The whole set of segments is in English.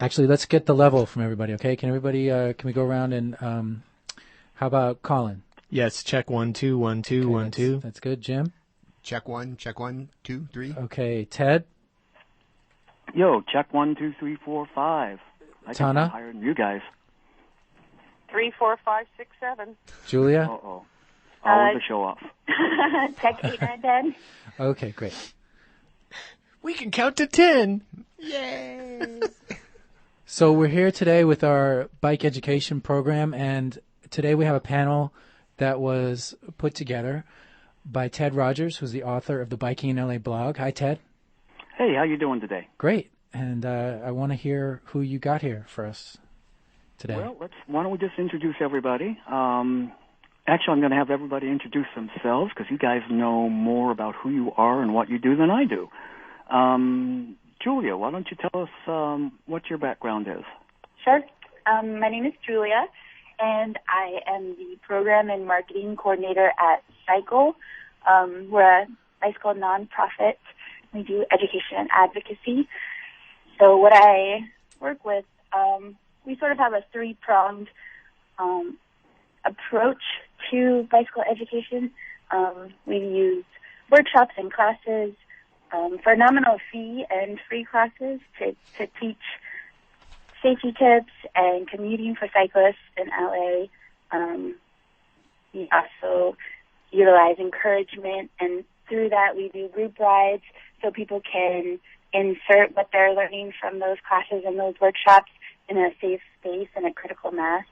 Actually, let's get the level from everybody, okay? Can everybody, can we go around and, how about Colin? Yes, check 1 2 1 2 Okay, 1 2. That's good. Jim? Check 1 2 3. Okay, Ted? Yo, check 1 2 3 4 5. I think Tana? I'm higher than you guys. 3 4 5 6 7. Julia? Uh-oh. Always a show off. Check 8 9 10. Okay, great. We can count to 10. Yay! So we're here today with our bike education program, and today we have a panel that was put together by Ted Rogers, who's the author of the Biking in LA blog. Hi, Ted. Hey, how you doing today? Great. And I want to hear who you got here for us today. Well, why don't we just introduce everybody? Actually, I'm going to have everybody introduce themselves because you guys know more about who you are and what you do than I do. Julia, why don't you tell us what your background is? Sure. My name is Julia, and I am the program and marketing coordinator at Cycle. We're a bicycle nonprofit. We do education and advocacy. So what I work with, we sort of have a three-pronged approach to bicycle education. We use workshops and classes for a nominal fee and free classes to teach safety tips and commuting for cyclists in LA. We also utilize encouragement, and through that we do group rides so people can insert what they're learning from those classes and those workshops in a safe space and a critical mass.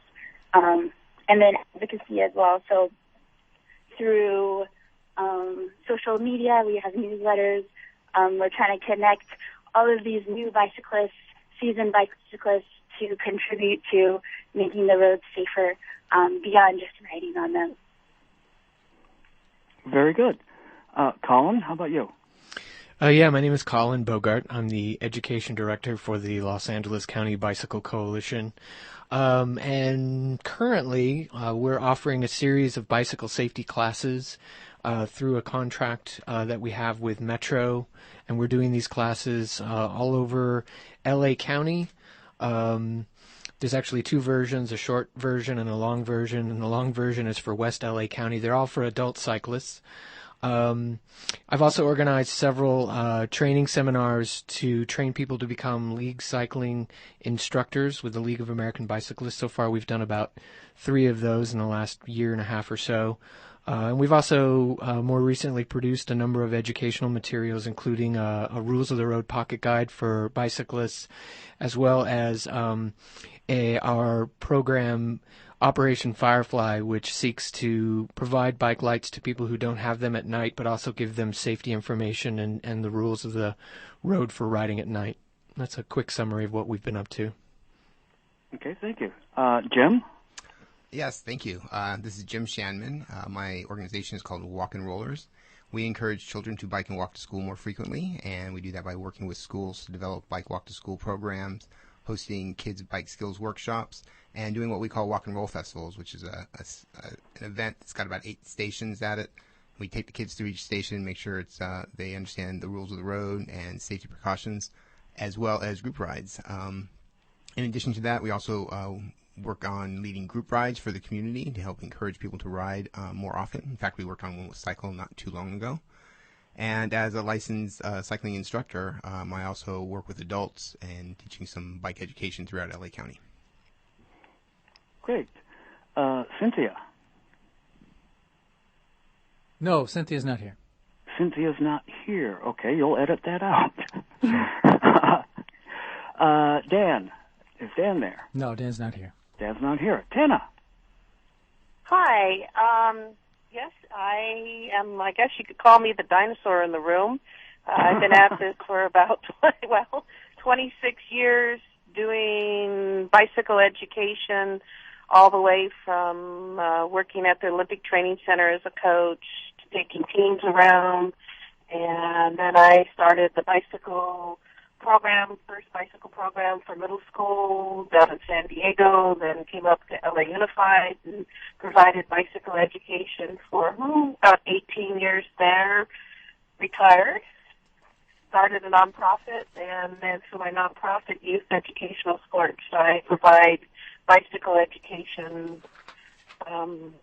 And then advocacy as well. So through social media, we have newsletters. We're trying to connect all of these new bicyclists, seasoned bicyclists, to contribute to making the roads safer beyond just riding on them. Very good. Colin, how about you? Yeah, my name is Colin Bogart. I'm the education director for the Los Angeles County Bicycle Coalition. And currently, we're offering a series of bicycle safety classes through a contract that we have with Metro, and we're doing these classes all over LA County. There's actually two versions, a short version and a long version, and the long version is for West LA County. They're all for adult cyclists. I've also organized several training seminars to train people to become league cycling instructors with the League of American Bicyclists. So far, we've done about 3 of those in the last year and a half or so. And we've also more recently produced a number of educational materials, including a Rules of the Road pocket guide for bicyclists, as well as our program Operation Firefly, which seeks to provide bike lights to people who don't have them at night, but also give them safety information and the rules of the road for riding at night. That's a quick summary of what we've been up to. Okay, thank you. Jim? Yes, thank you. This is Jim Shanman. My organization is called Walk and Rollers. We encourage children to bike and walk to school more frequently, and we do that by working with schools to develop bike walk to school programs, hosting kids' bike skills workshops, and doing what we call walk and roll festivals, which is an event that's got about 8 stations at it. We take the kids through each station, make sure they understand the rules of the road and safety precautions, as well as group rides. In addition to that, we also work on leading group rides for the community to help encourage people to ride more often. In fact, we worked on one with Cycle not too long ago. And as a licensed cycling instructor, I also work with adults and teaching some bike education throughout LA County. Great. Cynthia? No, Cynthia's not here. Cynthia's not here. Okay, you'll edit that out. Dan? Is Dan there? No, Dan's not here. Dan's not here. Tina? Hi. Yes, I am, I guess you could call me the dinosaur in the room. I've been at this for about, 26 years doing bicycle education, all the way from working at the Olympic Training Center as a coach to taking teams around. And then I started the first bicycle program for middle school down in San Diego, then came up to LA Unified and provided bicycle education for about 18 years there, retired. started a nonprofit, and then through my nonprofit, Youth Educational Sports, I provide bicycle education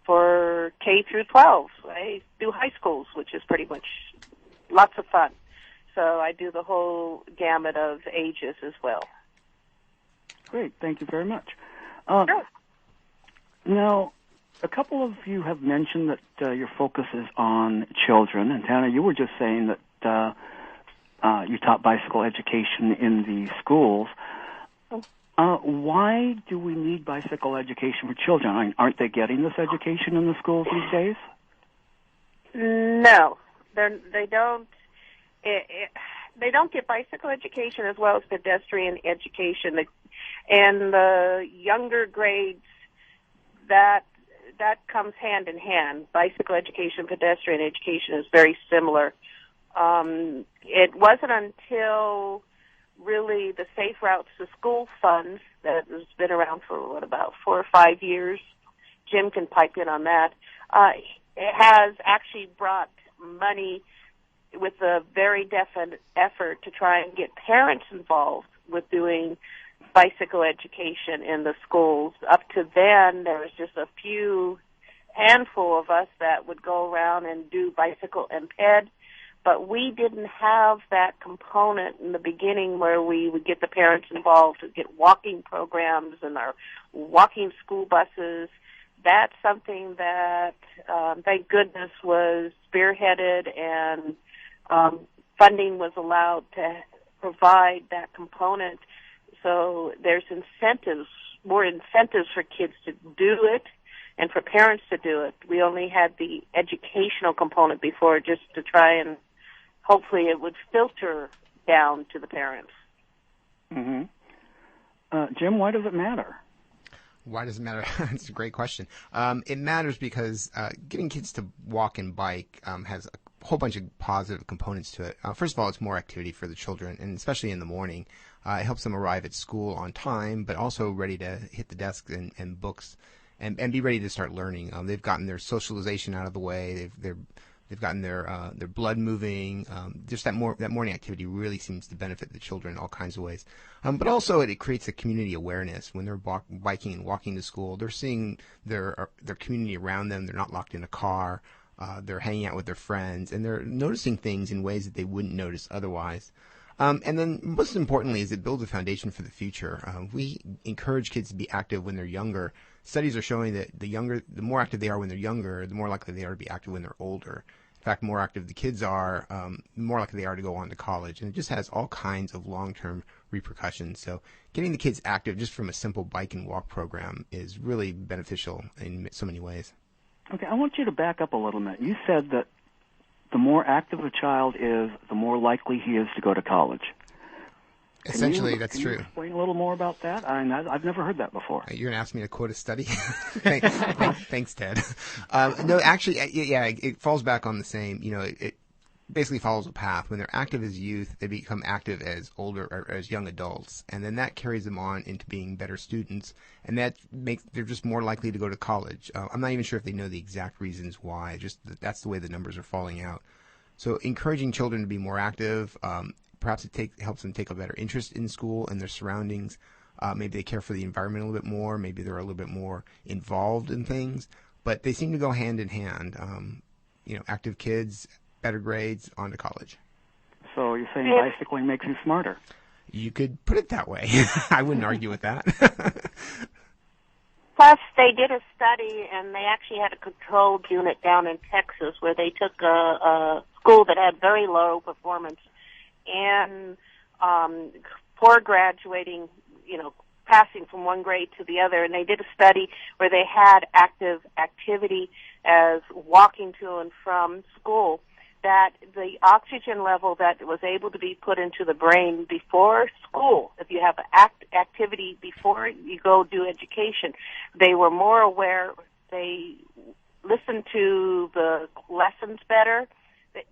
for K through 12. I do high schools, which is pretty much lots of fun. So I do the whole gamut of ages as well. Great. Thank you very much. Sure. Now, a couple of you have mentioned that your focus is on children. And, Tana, you were just saying that you taught bicycle education in the schools. Why do we need bicycle education for children? Aren't they getting this education in the schools these days? No, they don't. They don't get bicycle education as well as pedestrian education. And the younger grades, that comes hand in hand. Bicycle education, pedestrian education is very similar. It wasn't until really the Safe Routes to School funds that has been around for, about 4 or 5 years. Jim can pipe in on that. It has actually brought money with a very definite effort to try and get parents involved with doing bicycle education in the schools. Up to then, there was just a handful of us that would go around and do bicycle and ped, but we didn't have that component in the beginning where we would get the parents involved to get walking programs and our walking school buses. That's something that, thank goodness, was spearheaded and funding was allowed to provide that component. So there's more incentives for kids to do it and for parents to do it. We only had the educational component before just to try and hopefully it would filter down to the parents. Mm-hmm. Jim, why does it matter? Why does it matter? That's a great question. It matters because getting kids to walk and bike has a whole bunch of positive components to it. First of all, it's more activity for the children, and especially in the morning. It helps them arrive at school on time, but also ready to hit the desk and books and be ready to start learning. They've gotten their socialization out of the way. They've gotten their blood moving. Just that morning activity really seems to benefit the children in all kinds of ways. But also it creates a community awareness. When they're biking and walking to school, they're seeing their community around them. They're not locked in a car. They're hanging out with their friends, and they're noticing things in ways that they wouldn't notice otherwise. And then most importantly is it builds a foundation for the future. We encourage kids to be active when they're younger. Studies are showing that the more active they are when they're younger, the more likely they are to be active when they're older. In fact, the more active the kids are, the more likely they are to go on to college. And it just has all kinds of long-term repercussions. So getting the kids active just from a simple bike and walk program is really beneficial in so many ways. Okay, I want you to back up a little bit. You said that the more active a child is, the more likely he is to go to college. Essentially, that's true. Can you explain a little more about that? I've never heard that before. You're going to ask me to quote a study? Thanks, Ted. No, actually, yeah, it falls back on the same. It basically follows a path. When they're active as youth, they become active as older or as young adults, and then that carries them on into being better students, and that makes they're just more likely to go to college. I'm not even sure if they know the exact reasons why. Just that's the way the numbers are falling out. So encouraging children to be more active. Perhaps it helps them take a better interest in school and their surroundings. Maybe they care for the environment a little bit more. Maybe they're a little bit more involved in things. But they seem to go hand in hand. Active kids, better grades, on to college. So you're saying bicycling makes you smarter? You could put it that way. I wouldn't argue with that. Plus, they did a study, and they actually had a controlled unit down in Texas where they took a school that had very low performance and poor graduating, passing from one grade to the other. And they did a study where they had active activity as walking to and from school, that the oxygen level that was able to be put into the brain before school, if you have activity before you go do education, they were more aware, they listened to the lessons better,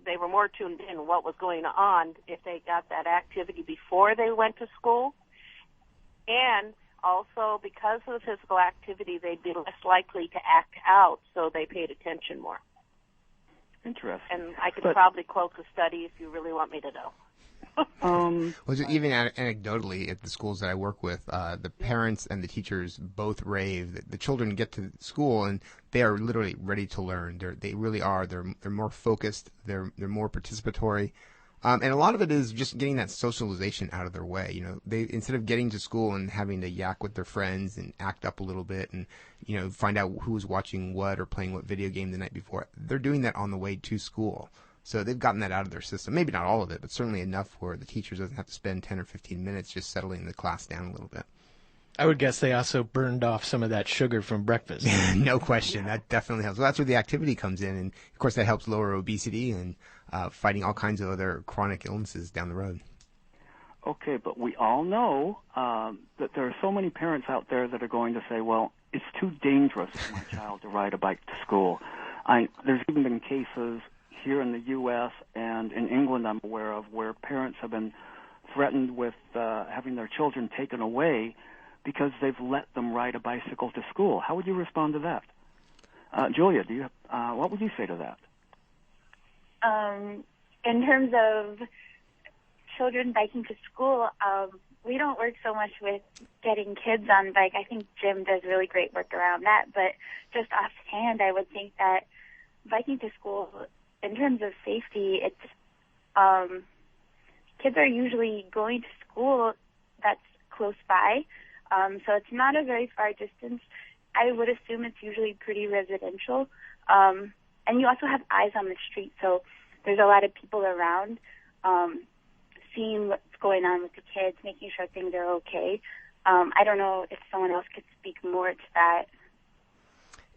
they were more tuned in what was going on if they got that activity before they went to school. And also, because of the physical activity, they'd be less likely to act out, so they paid attention more. Interesting. And I could probably quote the study if you really want me to know. Well, just even anecdotally, at the schools that I work with, the parents and the teachers both rave that the children get to school and they are literally ready to learn. They really are. They're more focused. They're more participatory. And a lot of it is just getting that socialization out of their way. You know, they instead of getting to school and having to yak with their friends and act up a little bit and, you know, find out who was watching what or playing what video game the night before, they're doing that on the way to school. So they've gotten that out of their system. Maybe not all of it, but certainly enough where the teacher doesn't have to spend 10 or 15 minutes just settling the class down a little bit. I would guess they also burned off some of that sugar from breakfast. No question. That definitely helps. Well, that's where the activity comes in. And, of course, that helps lower obesity and fighting all kinds of other chronic illnesses down the road. Okay, but we all know that there are so many parents out there that are going to say, well, it's too dangerous for my child to ride a bike to school. There's even been cases here in the U.S. and in England I'm aware of where parents have been threatened with having their children taken away because they've let them ride a bicycle to school. How would you respond to that? Julia, what would you say to that? In terms of children biking to school, we don't work so much with getting kids on bike. I think Jim does really great work around that, but just offhand, I would think that biking to school, in terms of safety, it's kids are usually going to school that's close by, so it's not a very far distance. I would assume it's usually pretty residential, and you also have eyes on the street, so there's a lot of people around seeing what's going on with the kids, making sure things are okay. I don't know if someone else could speak more to that.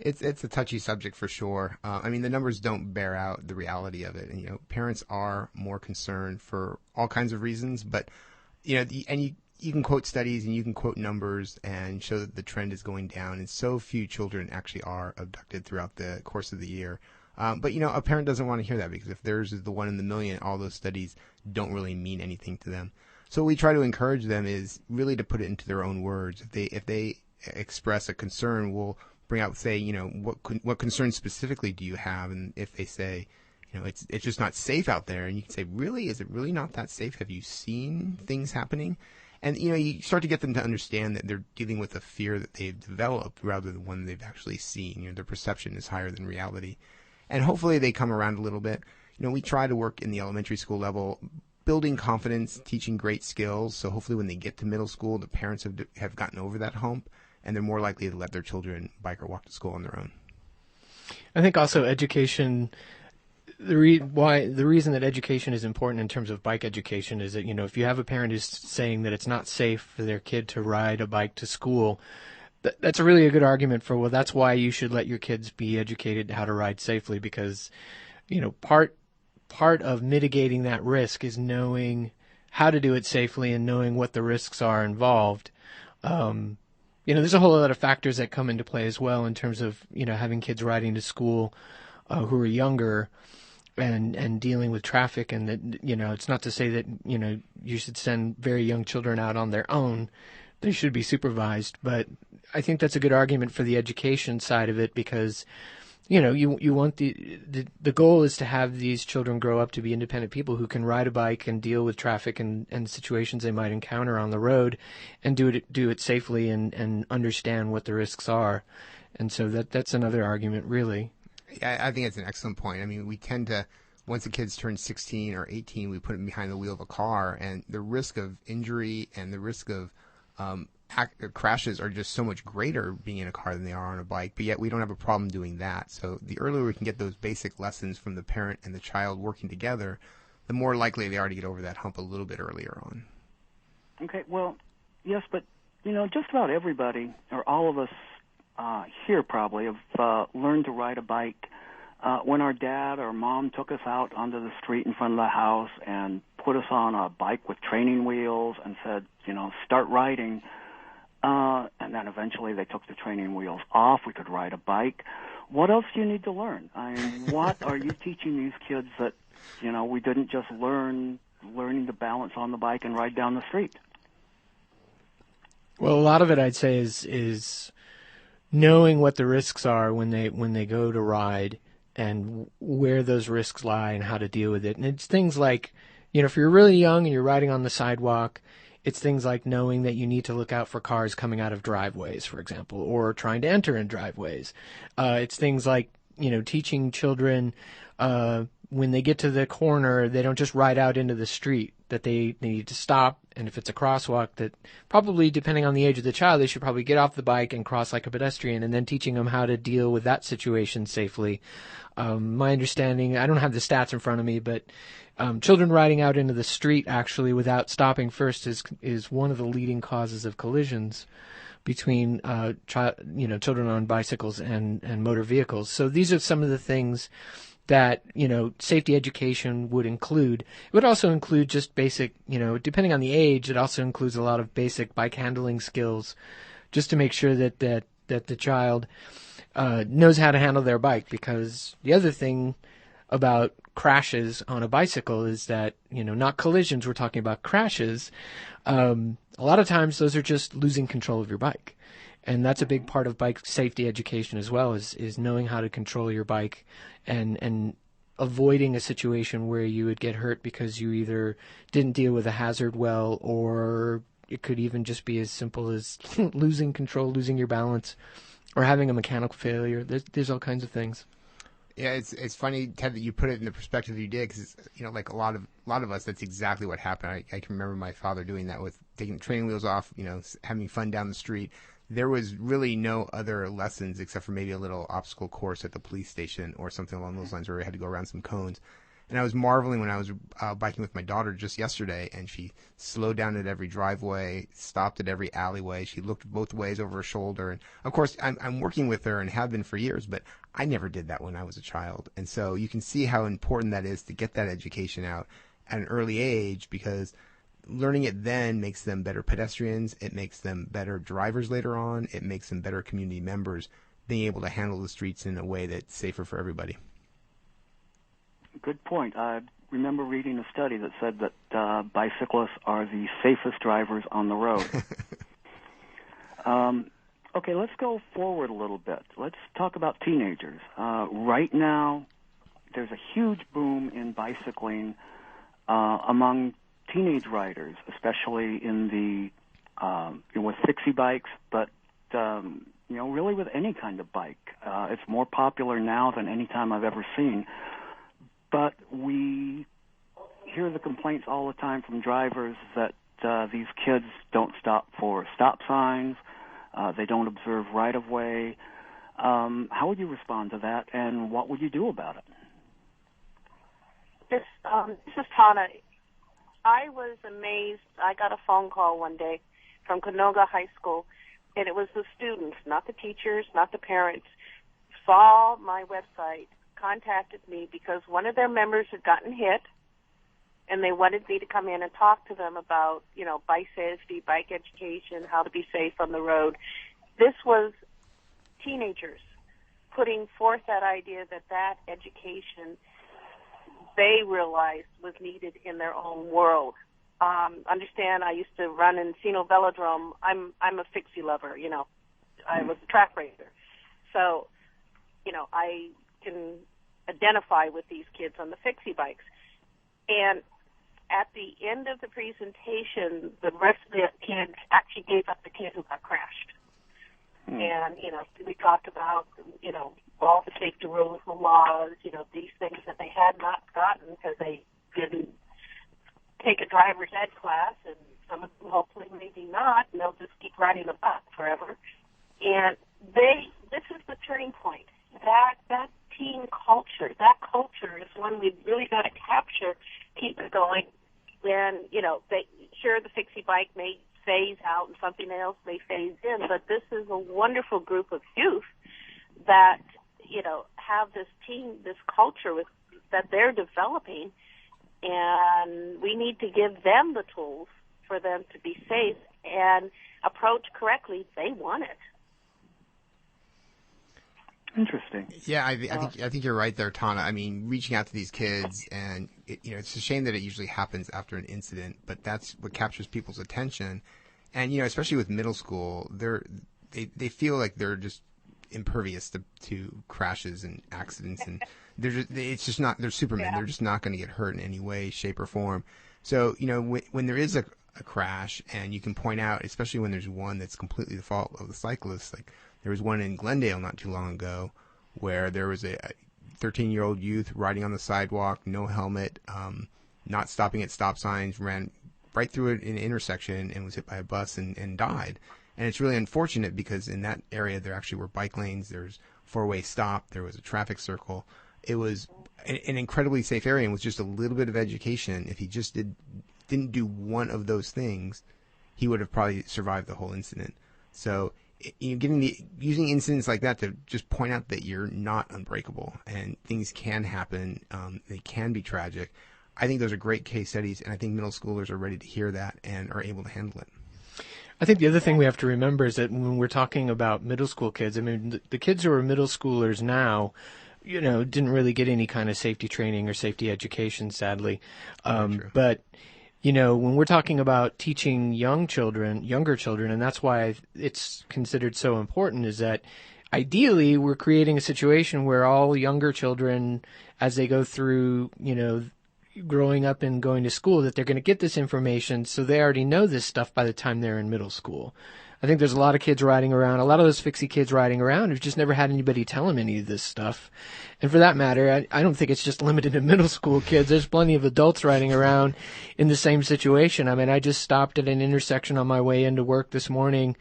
It's a touchy subject for sure. I mean, the numbers don't bear out the reality of it. And, you know, parents are more concerned for all kinds of reasons. But, you know, you can quote studies and you can quote numbers and show that the trend is going down. And so few children actually are abducted throughout the course of the year. But, you know, a parent doesn't want to hear that because if theirs is the one in the million, all those studies don't really mean anything to them. So what we try to encourage them is really to put it into their own words. If they express a concern, we'll bring out, say, you know, what concerns specifically do you have? And if they say, you know, it's just not safe out there, and you can say, really, is it really not that safe? Have you seen things happening? And, you know, you start to get them to understand that they're dealing with a fear that they've developed rather than one they've actually seen. You know, their perception is higher than reality. And hopefully they come around a little bit. You know, we try to work in the elementary school level, building confidence, teaching great skills. So hopefully when they get to middle school, the parents have gotten over that hump, and they're more likely to let their children bike or walk to school on their own. I think also education, the reason that education is important in terms of bike education is that, you know, if you have a parent who's saying that it's not safe for their kid to ride a bike to school, that's really a good argument for, well, that's why you should let your kids be educated how to ride safely, because, you know, part of mitigating that risk is knowing how to do it safely and knowing what the risks are involved. You know, there's a whole lot of factors that come into play as well in terms of, you know, having kids riding to school who are younger and dealing with traffic. And that, you know, it's not to say that, you know, you should send very young children out on their own. They should be supervised. But I think that's a good argument for the education side of it because, you know, you want the goal is to have these children grow up to be independent people who can ride a bike and deal with traffic and situations they might encounter on the road and do it safely and understand what the risks are. And so that's another argument, really. I think it's an excellent point. I mean, we tend to, once the kids turn 16 or 18, we put them behind the wheel of a car, and the risk of injury and the risk of crashes are just so much greater being in a car than they are on a bike, but yet we don't have a problem doing that. So the earlier we can get those basic lessons from the parent and the child working together, the more likely they are to get over that hump a little bit earlier on. Okay, well, yes, but, you know, just about everybody, or all of us here probably, have learned to ride a bike when our dad or mom took us out onto the street in front of the house and put us on a bike with training wheels and said, you know, start riding. And then eventually they took the training wheels off. We could ride a bike. What else do you need to learn? I mean, what are you teaching these kids that, you know, we didn't just learning to balance on the bike and ride down the street? Well, a lot of it, I'd say, is knowing what the risks are when they go to ride and where those risks lie and how to deal with it. And it's things like, if you're really young and you're riding on the sidewalk, it's things like knowing that you need to look out for cars coming out of driveways, for example, or trying to enter in driveways. It's things like, teaching children when they get to the corner, they don't just ride out into the street, that they need to stop. And if it's a crosswalk, that probably, depending on the age of the child, they should probably get off the bike and cross like a pedestrian, and then teaching them how to deal with that situation safely. My understanding, I don't have the stats in front of me, but children riding out into the street actually without stopping first is one of the leading causes of collisions between children on bicycles and motor vehicles. So these are some of the things that safety education would include. It would also include just basic, depending on the age, it also includes a lot of basic bike handling skills, just to make sure that the child knows how to handle their bike. Because the other thing about crashes on a bicycle is that, not collisions, we're talking about crashes. A lot of times those are just losing control of your bike. And that's a big part of bike safety education as well, is knowing how to control your bike and avoiding a situation where you would get hurt because you either didn't deal with a hazard well, or it could even just be as simple as losing control, losing your balance, or having a mechanical failure. There's all kinds of things. Yeah, it's funny, Ted, that you put it in the perspective you did, because like a lot of us, that's exactly what happened. I can remember my father doing that, with taking the training wheels off, having fun down the street. There was really no other lessons except for maybe a little obstacle course at the police station or something along those lines, where we had to go around some cones. And I was marveling when I was biking with my daughter just yesterday, and she slowed down at every driveway, stopped at every alleyway. She looked both ways over her shoulder. And of course, I'm working with her and have been for years, but I never did that when I was a child. And so you can see how important that is to get that education out at an early age, because learning it then makes them better pedestrians. It makes them better drivers later on. It makes them better community members, being able to handle the streets in a way that's safer for everybody. Good point. I remember reading a study that said that bicyclists are the safest drivers on the road. Okay, let's go forward a little bit. Let's talk about teenagers. Right now, there's a huge boom in bicycling among teenage riders, especially in the with fixie bikes, but really with any kind of bike. It's more popular now than any time I've ever seen. But we hear the complaints all the time from drivers that these kids don't stop for stop signs, they don't observe right-of-way. How would you respond to that, and what would you do about it? This is Tana. I was amazed. I got a phone call one day from Canoga High School, and it was the students, not the teachers, not the parents, saw my website, contacted me because one of their members had gotten hit, and they wanted me to come in and talk to them about, bike safety, bike education, how to be safe on the road. This was teenagers putting forth that idea that education they realized was needed in their own world. Understand, I used to run in Encino Velodrome. I'm a fixie lover, I was a track racer. So, I can identify with these kids on the fixie bikes. And at the end of the presentation, the rest of the kids actually gave up the kid who got crashed. And, we talked about, all the safety rules and laws, these things that they had not gotten because they didn't take a driver's ed class, and some of them hopefully maybe not, and they'll just keep riding the bus forever. And this is the turning point. That teen culture, that culture is one we've really got to capture, keep it going. And, the fixie bike may phase out and something else may phase in, but this is a wonderful group of youth that, have this culture that they're developing, and we need to give them the tools for them to be safe and approach correctly. They want it. Interesting. Yeah, I think you're right there, Tana. I mean, reaching out to these kids, and it's a shame that it usually happens after an incident, but that's what captures people's attention. And especially with middle school, they feel like they're just impervious to crashes and accidents, and it's just not. They're Supermen. Yeah. They're just not going to get hurt in any way, shape, or form. So when there is a crash, and you can point out, especially when there's one that's completely the fault of the cyclist. Like there was one in Glendale not too long ago, where there was a 13-year-old youth riding on the sidewalk, no helmet, not stopping at stop signs, ran right through an intersection and was hit by a bus and died. And it's really unfortunate because in that area there actually were bike lanes, there's four-way stop, there was a traffic circle. It was an incredibly safe area, and with just a little bit of education, if he just didn't do one of those things, he would have probably survived the whole incident. So using incidents like that to just point out that you're not unbreakable and things can happen, they can be tragic. I think those are great case studies, and I think middle schoolers are ready to hear that and are able to handle it. I think the other thing we have to remember is that when we're talking about middle school kids, I mean, the kids who are middle schoolers now, didn't really get any kind of safety training or safety education, sadly. But, when we're talking about teaching younger children, and that's why it's considered so important, is that ideally we're creating a situation where all younger children, as they go through, growing up and going to school, that they're going to get this information, so they already know this stuff by the time they're in middle school. I think there's a lot of kids riding around, a lot of those fixie kids riding around who've just never had anybody tell them any of this stuff. And for that matter, I don't think it's just limited to middle school kids. There's plenty of adults riding around in the same situation. I mean, I just stopped at an intersection on my way into work this morning.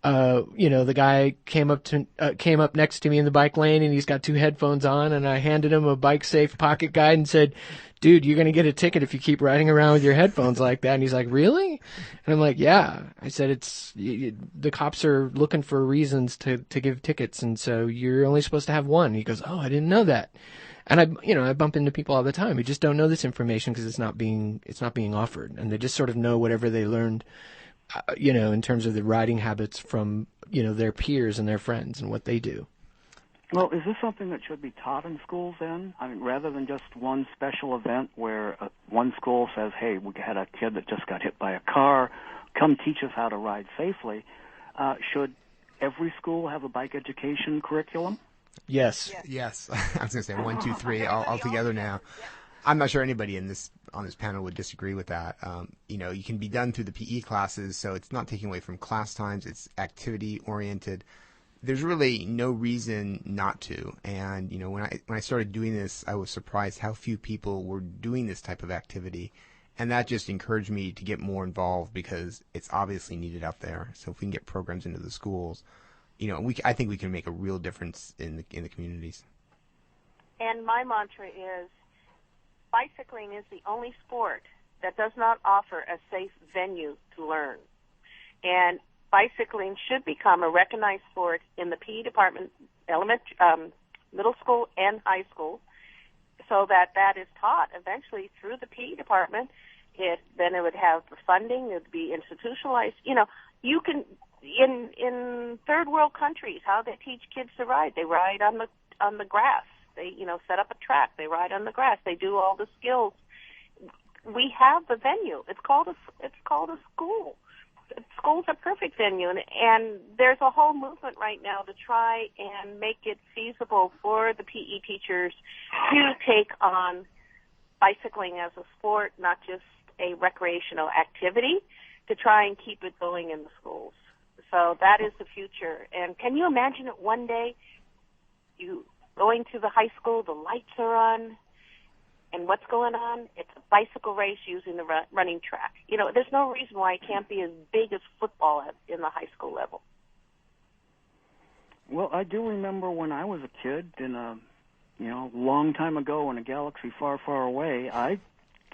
The guy came up next to me in the bike lane, and he's got two headphones on, and I handed him a bike safe pocket guide and said, "Dude, you're going to get a ticket if you keep riding around with your headphones like that." And he's like, "Really?" And I'm like, "Yeah." I said, the cops are looking for reasons to give tickets, and so you're only supposed to have one. He goes, "Oh, I didn't know that." And I bump into people all the time who just don't know this information because it's not being offered, and they just sort of know whatever they learned, in terms of the riding habits from, their peers and their friends and what they do. Well, is this something that should be taught in schools then? I mean, rather than just one special event where one school says, "Hey, we had a kid that just got hit by a car, come teach us how to ride safely," should every school have a bike education curriculum? Yes. Yes. I was going to say 1, 2, 3 all together now. I'm not sure anybody on this panel would disagree with that. You can be done through the PE classes, so it's not taking away from class times. It's activity oriented. There's really no reason not to. And when I started doing this, I was surprised how few people were doing this type of activity, and that just encouraged me to get more involved because it's obviously needed out there. So if we can get programs into the schools, I think we can make a real difference in the communities. And my mantra is, bicycling is the only sport that does not offer a safe venue to learn. And bicycling should become a recognized sport in the PE department, middle school and high school, so that is taught eventually through the PE department. Then it would have the funding. It would be institutionalized. You can in third world countries, how they teach kids to ride. They ride on the grass. They set up a track. They ride on the grass. They do all the skills. We have the venue. It's called a school. School's a perfect venue, and there's a whole movement right now to try and make it feasible for the PE teachers to take on bicycling as a sport, not just a recreational activity, to try and keep it going in the schools. So that is the future. And can you imagine it one day, you going to the high school, the lights are on, and what's going on? It's a bicycle race using the running track. There's no reason why it can't be as big as football in the high school level. Well, I do remember when I was a kid in a long time ago in a galaxy far, far away, I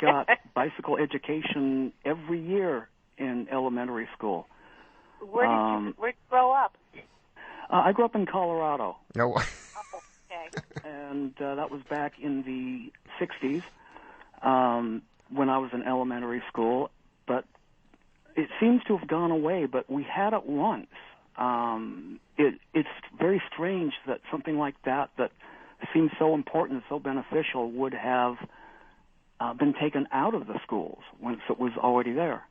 got bicycle education every year in elementary school. Where did you grow up? I grew up in Colorado. No. Okay. And that was back in the 60s when I was in elementary school. But it seems to have gone away, but we had it once. It's very strange that something like that seems so important and so beneficial would have been taken out of the schools once it was already there.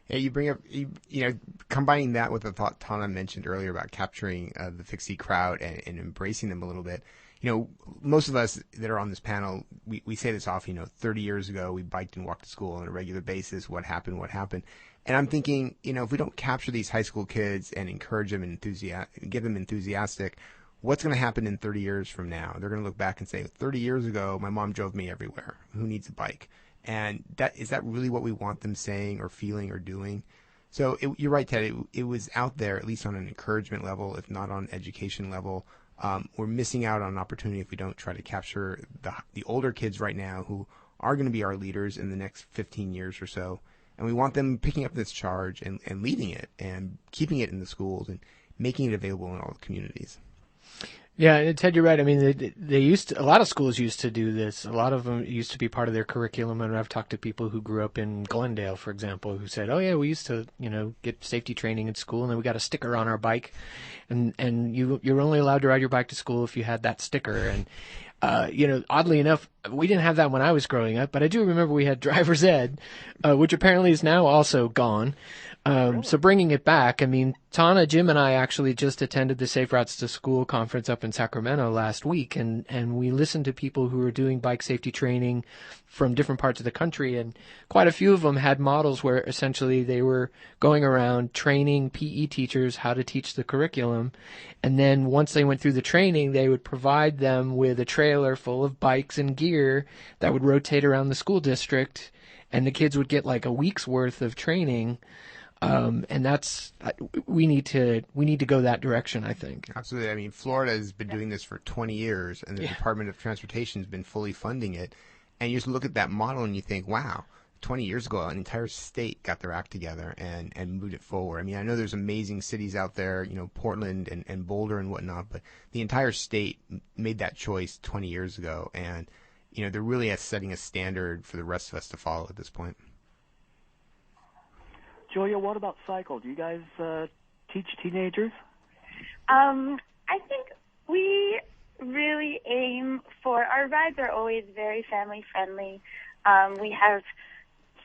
Yeah, you bring up, combining that with the thought Tana mentioned earlier about capturing the fixie crowd and embracing them a little bit. Most of us that are on this panel, we say this often, 30 years ago, we biked and walked to school on a regular basis. What happened? What happened? And I'm thinking, if we don't capture these high school kids and encourage them and get them enthusiastic, what's going to happen in 30 years from now? They're going to look back and say, 30 years ago, my mom drove me everywhere. Who needs a bike? And is that really what we want them saying or feeling or doing? So you're right, Ted. It was out there, at least on an encouragement level, if not on an education level. We're missing out on an opportunity if we don't try to capture the older kids right now who are going to be our leaders in the next 15 years or so. And we want them picking up this charge and leading it and keeping it in the schools and making it available in all the communities. Yeah, Ted, you're right. I mean, a lot of schools used to do this. A lot of them used to be part of their curriculum. And I've talked to people who grew up in Glendale, for example, who said, "Oh yeah, we used to, get safety training in school, and then we got a sticker on our bike, and you're only allowed to ride your bike to school if you had that sticker." And oddly enough, we didn't have that when I was growing up, but I do remember we had driver's ed, which apparently is now also gone. So bringing it back, I mean, Tana, Jim, and I actually just attended the Safe Routes to School conference up in Sacramento last week, and we listened to people who were doing bike safety training from different parts of the country, and quite a few of them had models where essentially they were going around training PE teachers how to teach the curriculum, and then once they went through the training, they would provide them with a trailer full of bikes and gear that would rotate around the school district, and the kids would get like a week's worth of training. And we need to go that direction, I think. Absolutely. I mean, Florida has been doing this for 20 years, and the Department of Transportation has been fully funding it. And you just look at that model and you think, wow, 20 years ago, an entire state got their act together and moved it forward. I mean, I know there's amazing cities out there, Portland and Boulder and whatnot, but the entire state made that choice 20 years ago. And, they're really setting a standard for the rest of us to follow at this point. Julia, what about cycle? Do you guys teach teenagers? I think we really aim for, our rides are always very family friendly. We have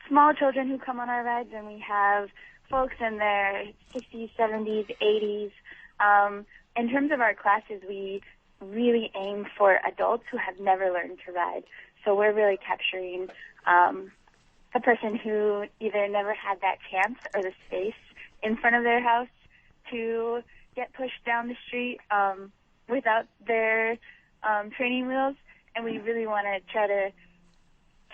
small children who come on our rides, and we have folks in their 60s, 70s, 80s. In terms of our classes, we really aim for adults who have never learned to ride. So we're really capturing a person who either never had that chance or the space in front of their house to get pushed down the street without their training wheels. And we really want to try to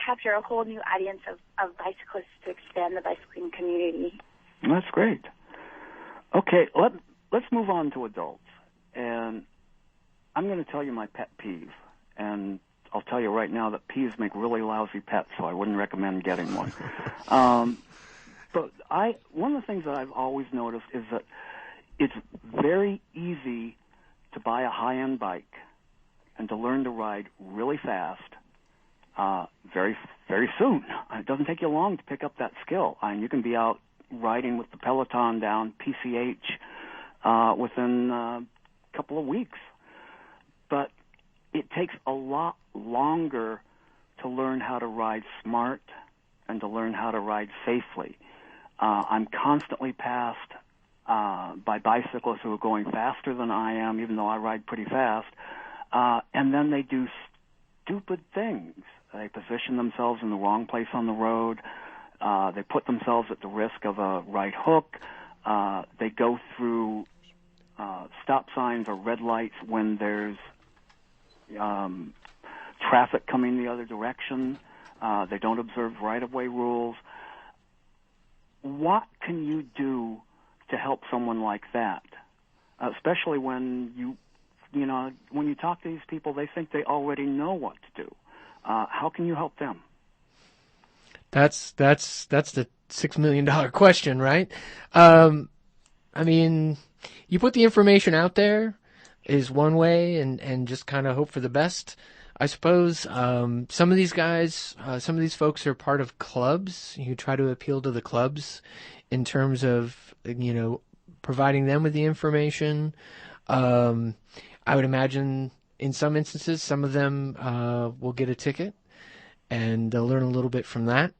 capture a whole new audience of bicyclists to expand the bicycling community. That's great. Okay, let's move on to adults. And I'm going to tell you my pet peeve. And I'll tell you right now that peeves make really lousy pets, so I wouldn't recommend getting one. But one of the things that I've always noticed is that it's very easy to buy a high-end bike and to learn to ride really fast very, very soon. It doesn't take you long to pick up that skill. I mean, you can be out riding with the Peloton down PCH within a couple of weeks. But it takes a lot longer to learn how to ride smart and to learn how to ride safely. I'm constantly passed by bicyclists who are going faster than I am, even though I ride pretty fast, and then they do stupid things. They position themselves in the wrong place on the road. They put themselves at the risk of a right hook. They go through stop signs or red lights when there's traffic coming the other direction. They don't observe right-of-way rules. What can you do to help someone like that? Especially when when you talk to these people, they think they already know what to do. How can you help them? That's the $6 million question, right? I mean, you put the information out there is one way, and just kind of hope for the best. I suppose some of these guys, some of these folks are part of clubs. You try to appeal to the clubs in terms of, providing them with the information. I would imagine in some instances, some of them will get a ticket, and they'll learn a little bit from that.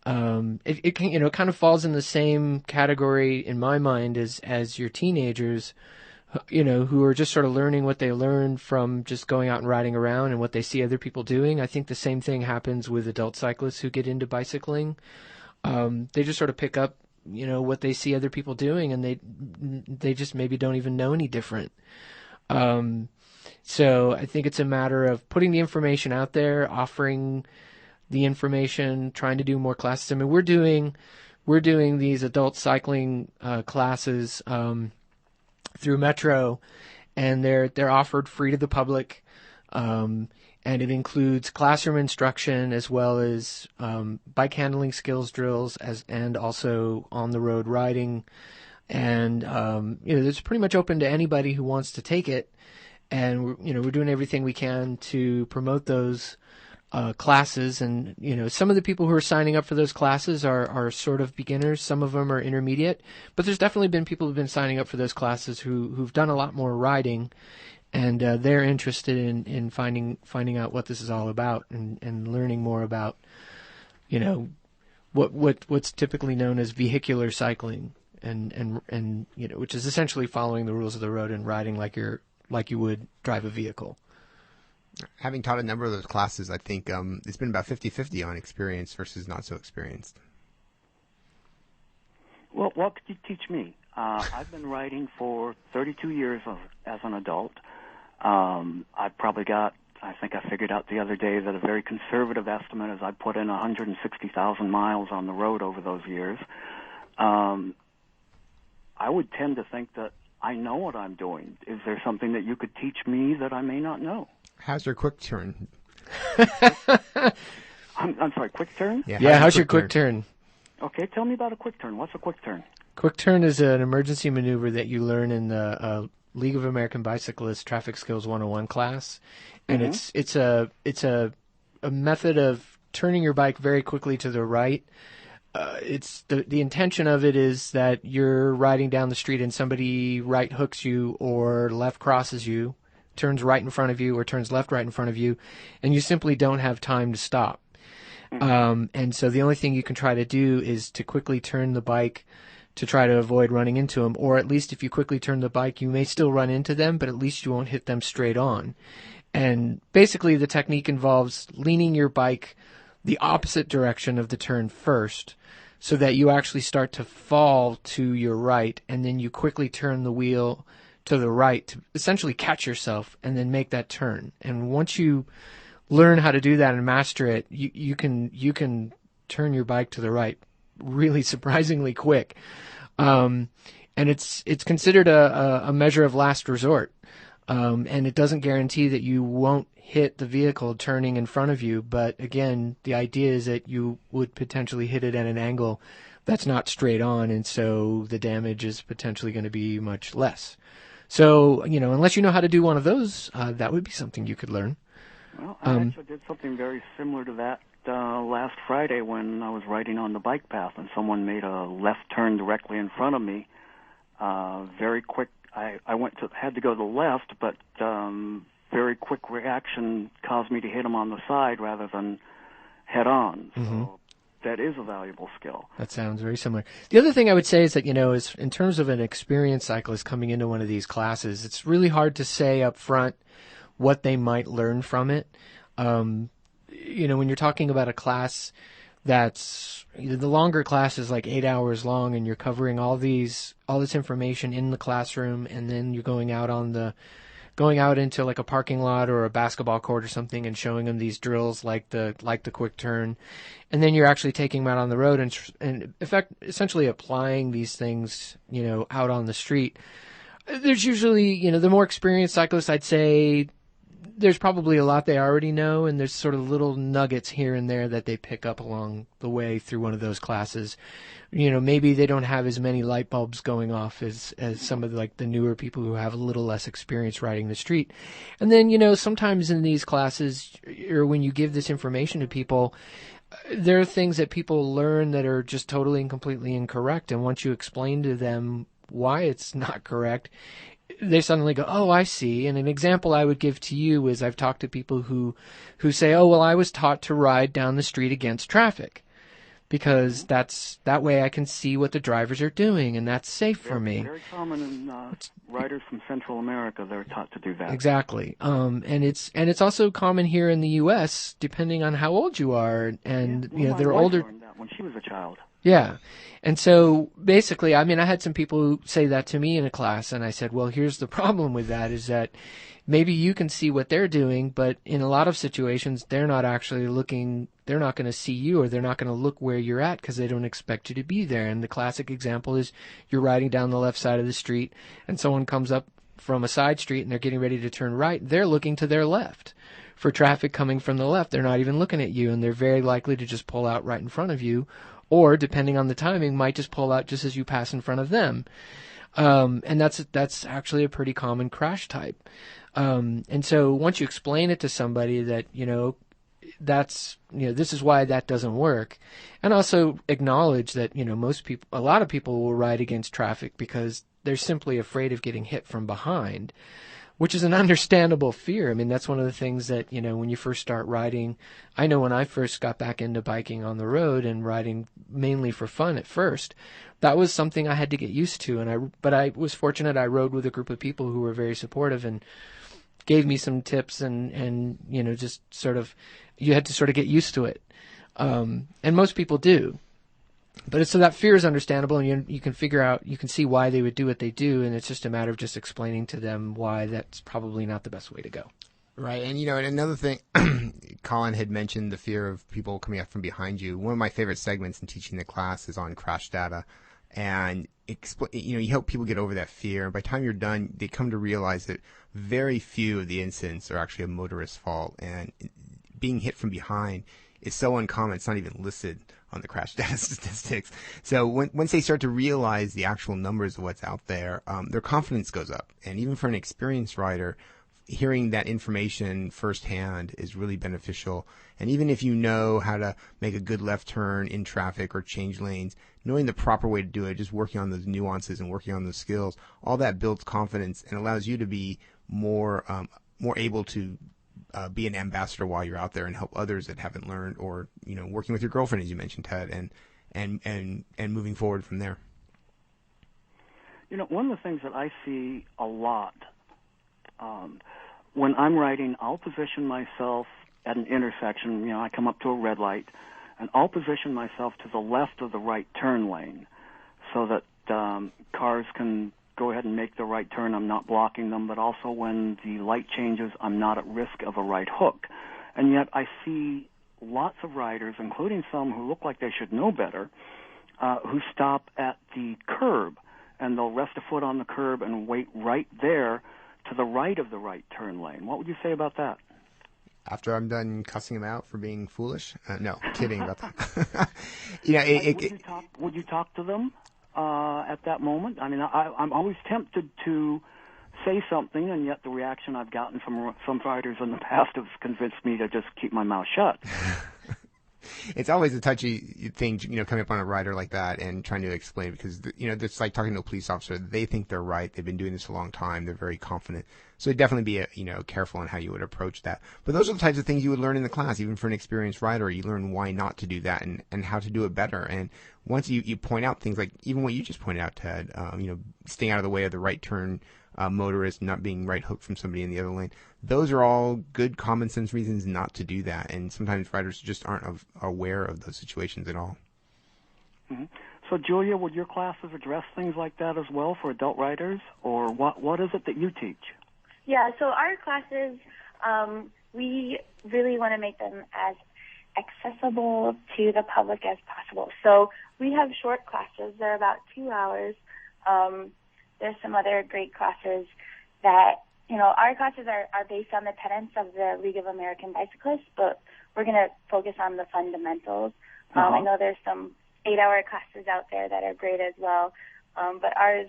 it can, it kind of falls in the same category in my mind as your teenagers, who are just sort of learning what they learned from just going out and riding around and what they see other people doing. I think the same thing happens with adult cyclists who get into bicycling. They just sort of pick up, what they see other people doing, and they just maybe don't even know any different. So I think it's a matter of putting the information out there, offering the information, trying to do more classes. I mean, we're doing these adult cycling classes through Metro, and they're offered free to the public, and it includes classroom instruction as well as bike handling skills drills and also on the road riding, and it's pretty much open to anybody who wants to take it, and we're doing everything we can to promote those classes. And some of the people who are signing up for those classes are sort of beginners. Some of them are intermediate, but there's definitely been people who've been signing up for those classes who've done a lot more riding, and they're interested in finding out what this is all about and learning more about what's typically known as vehicular cycling, and which is essentially following the rules of the road and riding like you would drive a vehicle. Having taught a number of those classes, I think it's been about 50-50 on experience versus not so experienced. Well, what could you teach me? I've been riding for 32 years as an adult. I've probably got, I think I figured out the other day that a very conservative estimate is I put in 160,000 miles on the road over those years. I would tend to think that I know what I'm doing. Is there something that you could teach me that I may not know? How's your quick turn? I'm sorry, quick turn? Yeah, how's your quick turn? Okay, tell me about a quick turn. What's a quick turn? Quick turn is an emergency maneuver that you learn in the League of American Bicyclists Traffic Skills 101 class, and it's a method of turning your bike very quickly to the right. It's the intention of it is that you're riding down the street and somebody right hooks you or left crosses you, turns right in front of you or turns left right in front of you, and you simply don't have time to stop. And so the only thing you can try to do is to quickly turn the bike to try to avoid running into them, or at least if you quickly turn the bike, you may still run into them, but at least you won't hit them straight on. And basically the technique involves leaning your bike the opposite direction of the turn first, so that you actually start to fall to your right, and then you quickly turn the wheel to the right to essentially catch yourself and then make that turn. And once you learn how to do that and master it, you can turn your bike to the right really surprisingly quick. And it's considered a measure of last resort. And it doesn't guarantee that you won't hit the vehicle turning in front of you. But again, the idea is that you would potentially hit it at an angle that's not straight on. And so the damage is potentially going to be much less. So, unless you know how to do one of those, that would be something you could learn. Well, I actually did something very similar to that last Friday when I was riding on the bike path and someone made a left turn directly in front of me. Very quick. I had to go to the left, but very quick reaction caused me to hit him on the side rather than head on. So that is a valuable skill. That sounds very similar. The other thing I would say is that, is in terms of an experienced cyclist coming into one of these classes, it's really hard to say up front what they might learn from it. When you're talking about a class that's the longer class is like 8 hours long, and you're covering all this information in the classroom, and then you're going out into like a parking lot or a basketball court or something and showing them these drills like the quick turn, and then you're actually taking them out on the road and in fact essentially applying these things out on the street. There's usually the more experienced cyclists, I'd say there's probably a lot they already know, and there's sort of little nuggets here and there that they pick up along the way through one of those classes. Maybe they don't have as many light bulbs going off as some of the newer people who have a little less experience riding the street. And then, sometimes in these classes, or when you give this information to people, there are things that people learn that are just totally and completely incorrect. And once you explain to them why it's not correct, they suddenly go, oh, I see. And an example I would give to you is I've talked to people who say, oh, well, I was taught to ride down the street against traffic. because that way I can see what the drivers are doing, and that's safe for me. Very common in riders from Central America. They're taught to do that. Exactly. And it's also common here in the U.S. depending on how old you are, and they're my wife older. learned that when she was a child. Yeah. And so basically, I mean, I had some people who say that to me in a class, and I said, well, here's the problem with that is that maybe you can see what they're doing, but in a lot of situations, they're not actually looking, they're not going to see you, or they're not going to look where you're at because they don't expect you to be there. And the classic example is you're riding down the left side of the street and someone comes up from a side street and they're getting ready to turn right. They're looking to their left for traffic coming from the left. They're not even looking at you, and they're very likely to just pull out right in front of you, or depending on the timing, might just pull out just as you pass in front of them. And that's actually a pretty common crash type. And so once you explain it to somebody that, this is why that doesn't work, and also acknowledge that, a lot of people will ride against traffic because they're simply afraid of getting hit from behind, which is an understandable fear. I mean, that's one of the things that, when you first start riding, I know when I first got back into biking on the road and riding mainly for fun at first, that was something I had to get used to. But I was fortunate I rode with a group of people who were very supportive and gave me some tips and just sort of, you had to sort of get used to it. And most people do. But so that fear is understandable, and you can figure out, you can see why they would do what they do, and it's just a matter of just explaining to them why that's probably not the best way to go. Right, and and another thing, Colin had mentioned the fear of people coming up from behind you. One of my favorite segments in teaching the class is on crash data, and you help people get over that fear. And by the time you're done, they come to realize that very few of the incidents are actually a motorist's fault, and being hit from behind is so uncommon, it's not even listed on the crash data statistics. So once they start to realize the actual numbers of what's out there, their confidence goes up. And even for an experienced rider, hearing that information firsthand is really beneficial. And even if you know how to make a good left turn in traffic or change lanes, knowing the proper way to do it, just working on those nuances and working on those skills, all that builds confidence and allows you to be more able to be an ambassador while you're out there and help others that haven't learned, or working with your girlfriend, as you mentioned, Ted, and moving forward from there. One of the things that I see a lot when I'm riding, I'll position myself at an intersection. I come up to a red light, and I'll position myself to the left of the right turn lane so that cars can go ahead and make the right turn. I'm not blocking them, but also when the light changes, I'm not at risk of a right hook. And yet I see lots of riders, including some who look like they should know better, who stop at the curb, and they'll rest a foot on the curb and wait right there to the right of the right turn lane. What would you say about that? After I'm done cussing him out for being foolish? No, kidding about that. Would you talk to them at that moment? I mean, I'm always tempted to say something, and yet the reaction I've gotten from some riders in the past has convinced me to just keep my mouth shut. It's always a touchy thing, coming up on a rider like that and trying to explain, because, it's like talking to a police officer. They think they're right. They've been doing this a long time. They're very confident. So definitely be, careful in how you would approach that. But those are the types of things you would learn in the class. Even for an experienced rider, you learn why not to do that and how to do it better. And once you point out things like even what you just pointed out, Ted, staying out of the way of the right turn motorist, not being right hooked from somebody in the other lane. Those are all good common sense reasons not to do that, and sometimes riders just aren't aware of those situations at all. Mm-hmm. So, Julia, would your classes address things like that as well for adult riders, or what is it that you teach? Yeah, so our classes, we really want to make them as accessible to the public as possible. So we have short classes. They're about 2 hours. There's some other great classes that, our classes are based on the tenets of the League of American Bicyclists, but we're going to focus on the fundamentals. I know there's some 8-hour classes out there that are great as well, but ours,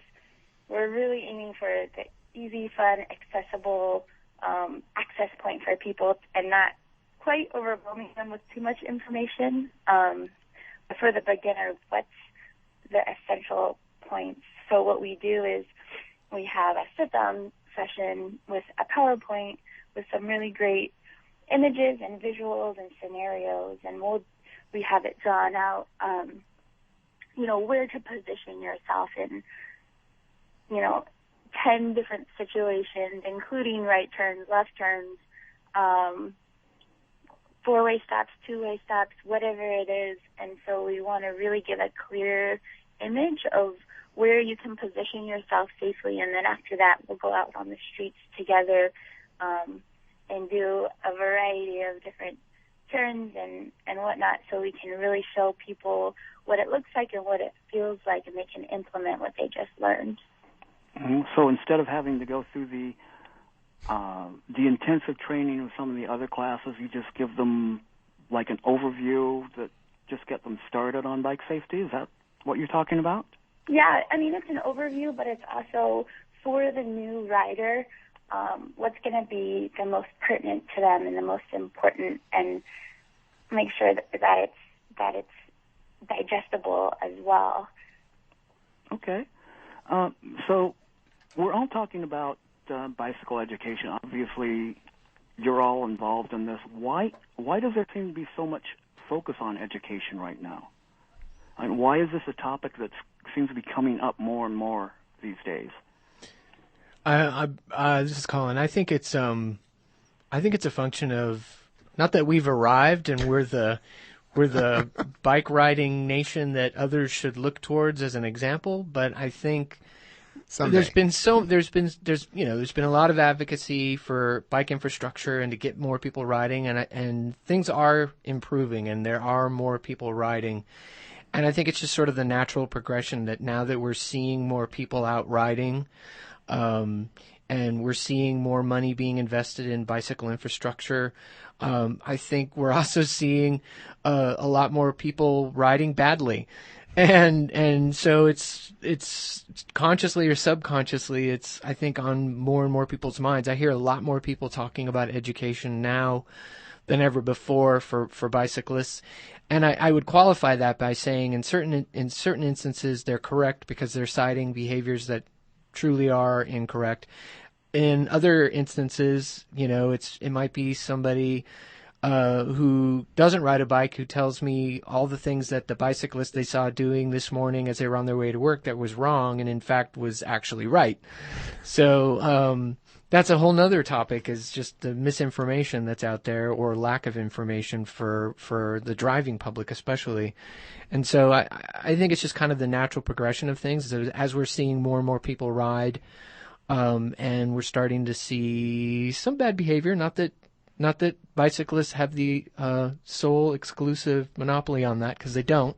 we're really aiming for the easy, fun, accessible access point for people and not quite overwhelming them with too much information. But for the beginner, what's the essential points? So what we do is we have a sit-down session with a PowerPoint with some really great images and visuals and scenarios, and we'll we have it drawn out, where to position yourself in, 10 different situations, including right turns, left turns, four-way stops, two-way stops, whatever it is. And so we want to really give a clear image of where you can position yourself safely. And then after that, we'll go out on the streets together and do a variety of different turns and whatnot, so we can really show people what it looks like and what it feels like, and they can implement what they just learned. Mm-hmm. So instead of having to go through the intensive training of some of the other classes, you just give them like an overview that just get them started on bike safety? Is that what you're talking about? Yeah, I mean, it's an overview, but it's also for the new rider, what's going to be the most pertinent to them and the most important, and make sure that it's digestible as well. Okay. So we're all talking about bicycle education. Obviously, you're all involved in this. Why does there seem to be so much focus on education right now? I mean, why is this a topic that seems to be coming up more and more these days? This is Colin. I think it's a function of, not that we've arrived and we're the bike riding nation that others should look towards as an example, but I think Someday. there's been a lot of advocacy for bike infrastructure and to get more people riding, and things are improving and there are more people riding. And I think it's just sort of the natural progression that now that we're seeing more people out riding, and we're seeing more money being invested in bicycle infrastructure, I think we're also seeing a lot more people riding badly. And so it's consciously or subconsciously, it's, I think, on more and more people's minds. I hear a lot more people talking about education now than ever before for bicyclists. And I would qualify that by saying in certain instances they're correct because they're citing behaviors that truly are incorrect. In other instances, it might be somebody who doesn't ride a bike who tells me all the things that the bicyclist they saw doing this morning as they were on their way to work that was wrong and in fact was actually right. So that's a whole nother topic, is just the misinformation that's out there, or lack of information for the driving public especially. And so I think it's just kind of the natural progression of things as we're seeing more and more people ride, and we're starting to see some bad behavior. Not that bicyclists have the sole exclusive monopoly on that, because they don't.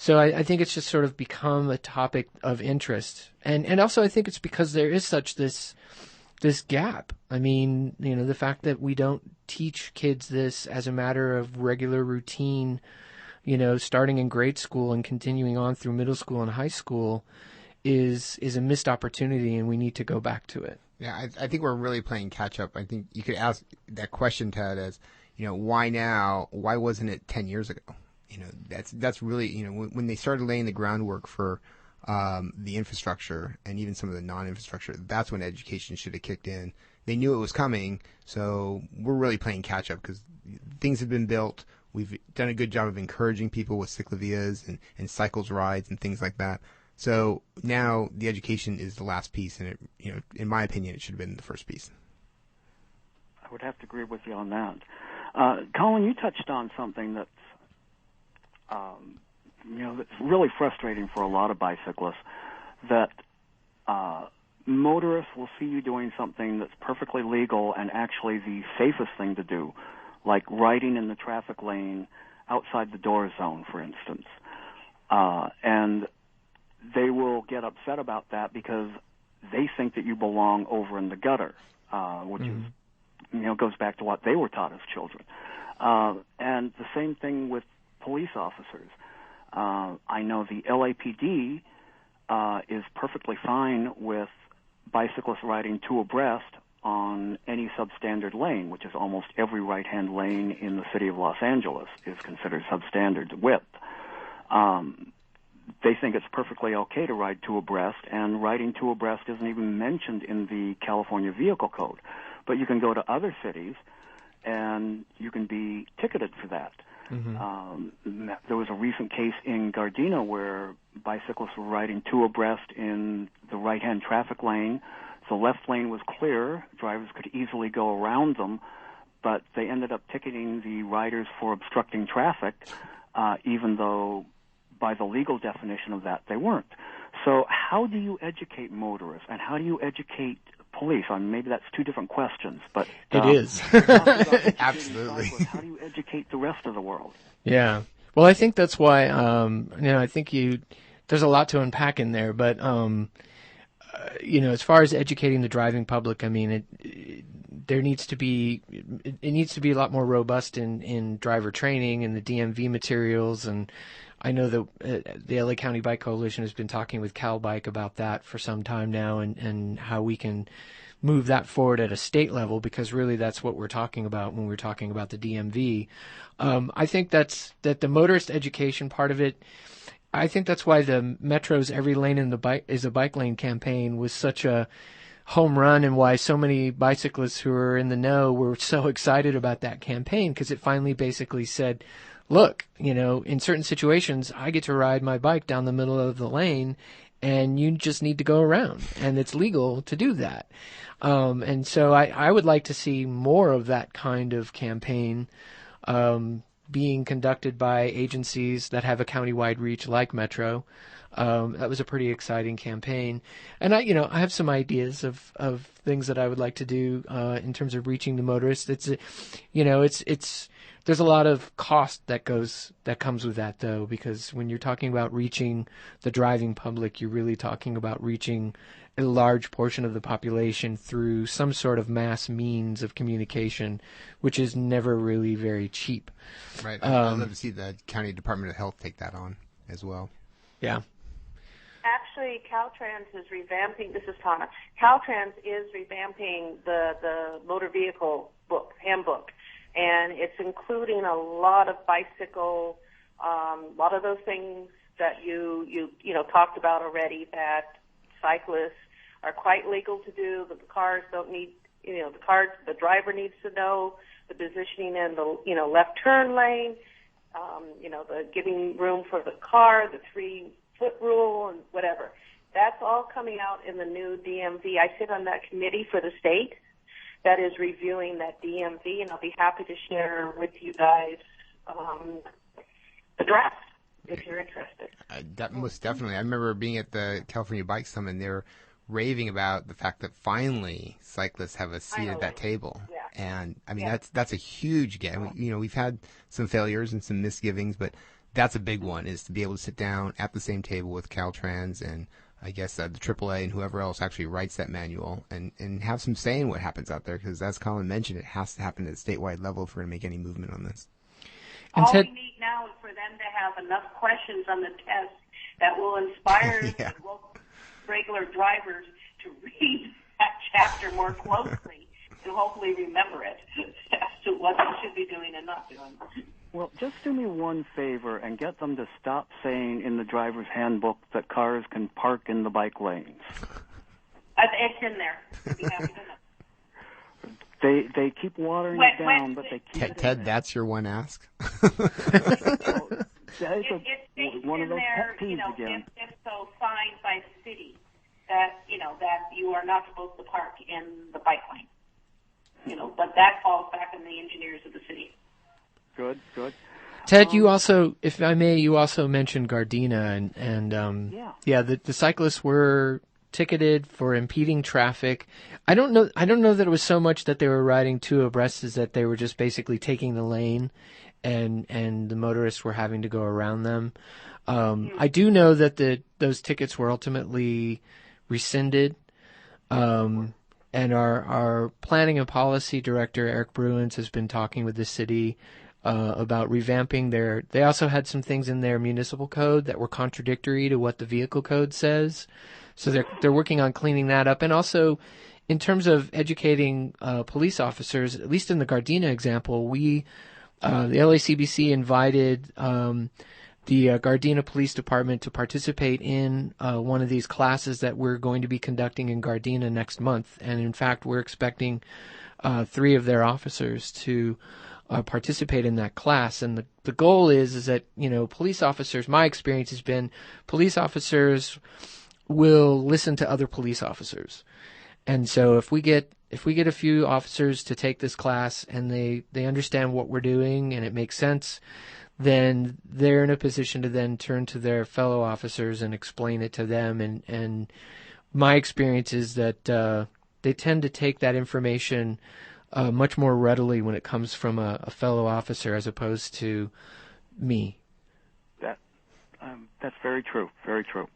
So I think it's just sort of become a topic of interest. And also I think it's because there is such this gap. I mean, the fact that we don't teach kids this as a matter of regular routine, starting in grade school and continuing on through middle school and high school is a missed opportunity, and we need to go back to it. Yeah, I think we're really playing catch up. I think you could ask that question, Ted, as, why now? Why wasn't it 10 years ago? That's really, when they started laying the groundwork for the infrastructure and even some of the non-infrastructure, that's when education should have kicked in. They knew it was coming, so we're really playing catch up because things have been built. We've done a good job of encouraging people with cyclovias and cycles rides and things like that. So now the education is the last piece, and in my opinion, it should have been the first piece. I would have to agree with you on that. Colin, you touched on something that's that's really frustrating for a lot of bicyclists, that motorists will see you doing something that's perfectly legal and actually the safest thing to do, like riding in the traffic lane outside the door zone, for instance. And they will get upset about that because they think that you belong over in the gutter, which is, goes back to what they were taught as children. And the same thing with police officers. I know the LAPD is perfectly fine with bicyclists riding two abreast on any substandard lane, which is almost every right-hand lane in the city of Los Angeles is considered substandard width. They think it's perfectly okay to ride two abreast, and riding two abreast isn't even mentioned in the California Vehicle Code. But you can go to other cities, and you can be ticketed for that. There was a recent case in Gardena where bicyclists were riding two abreast in the right-hand traffic lane. The left lane was clear. Drivers could easily go around them, but they ended up ticketing the riders for obstructing traffic, even though by the legal definition of that, they weren't. So how do you educate motorists, and how do you educate police? I mean, maybe that's two different questions, but it is. Absolutely. How do you educate the rest of the world? Yeah. Well, I think that's why, I think there's a lot to unpack in there, but, as far as educating the driving public, I mean, it needs to be a lot more robust in driver training and the DMV materials. And I know that the LA County Bike Coalition has been talking with Cal Bike about that for some time now, and how we can move that forward at a state level, because really that's what we're talking about when we're talking about the DMV. I think that the motorist education part of it, I think that's why the Metro's Every Lane in the Bike is a Bike Lane campaign was such a home run, and why so many bicyclists who are in the know were so excited about that campaign, because it finally basically said, look, in certain situations, I get to ride my bike down the middle of the lane, and you just need to go around, and it's legal to do that. And so I would like to see more of that kind of campaign being conducted by agencies that have a countywide reach like Metro. That was a pretty exciting campaign. And I have some ideas of things that I would like to do in terms of reaching the motorists. There's a lot of cost that comes with that, though, because when you're talking about reaching the driving public, you're really talking about reaching a large portion of the population through some sort of mass means of communication, which is never really very cheap. Right. I'd love to see the County Department of Health take that on as well. Yeah. Actually, Caltrans is revamping. This is Tana. Caltrans is revamping the motor vehicle handbook, and it's including a lot of bicycle, a lot of those things that you talked about already, that cyclists are quite legal to do. The cars don't need, the driver needs to know the positioning in the left turn lane, the giving room for the car, the 3-foot rule, and whatever. That's all coming out in the new DMV. I sit on that committee for the state that is reviewing that DMV, and I'll be happy to share with you guys the draft if you're interested. Most definitely. I remember being at the California Bike Summit, and they were raving about the fact that finally cyclists have a seat at that table. Yeah. And I mean, that's a huge gain. We've had some failures and some misgivings, but that's a big one, is to be able to sit down at the same table with Caltrans and I guess the AAA and whoever else actually writes that manual and have some say in what happens out there, because as Colin mentioned, it has to happen at a statewide level if we're going to make any movement on this. And all we need now is for them to have enough questions on the test that will inspire the regular drivers to read that chapter more closely and hopefully remember it as to what they should be doing and not doing. Well, just do me one favor and get them to stop saying in the driver's handbook that cars can park in the bike lanes. It's in there. I'd be happy to know. They keep watering it down, but they keep Ted, that's your one ask? That is it's one of those there, pet peeves again. If so signed by the city that you are not supposed to park in the bike lane. But that falls back on the engineers of the city. Good. Ted, you also, if I may, you also mentioned Gardena, and the cyclists were ticketed for impeding traffic. I don't know that it was so much that they were riding two abreast as that they were just basically taking the lane, and the motorists were having to go around them. I do know that those tickets were ultimately rescinded. And our planning and policy director, Eric Bruins, has been talking with the city about revamping they also had some things in their municipal code that were contradictory to what the vehicle code says. So they're working on cleaning that up. And also, in terms of educating police officers, at least in the Gardena example, the LACBC invited the Gardena Police Department to participate in one of these classes that we're going to be conducting in Gardena next month. And in fact, we're expecting 3 of their officers to participate in that class. And the goal is that, police officers, my experience has been police officers will listen to other police officers. And so if we get a few officers to take this class and they understand what we're doing and it makes sense, then they're in a position to then turn to their fellow officers and explain it to them. And my experience is that they tend to take that information much more readily when it comes from a fellow officer as opposed to me. That's very true, very true.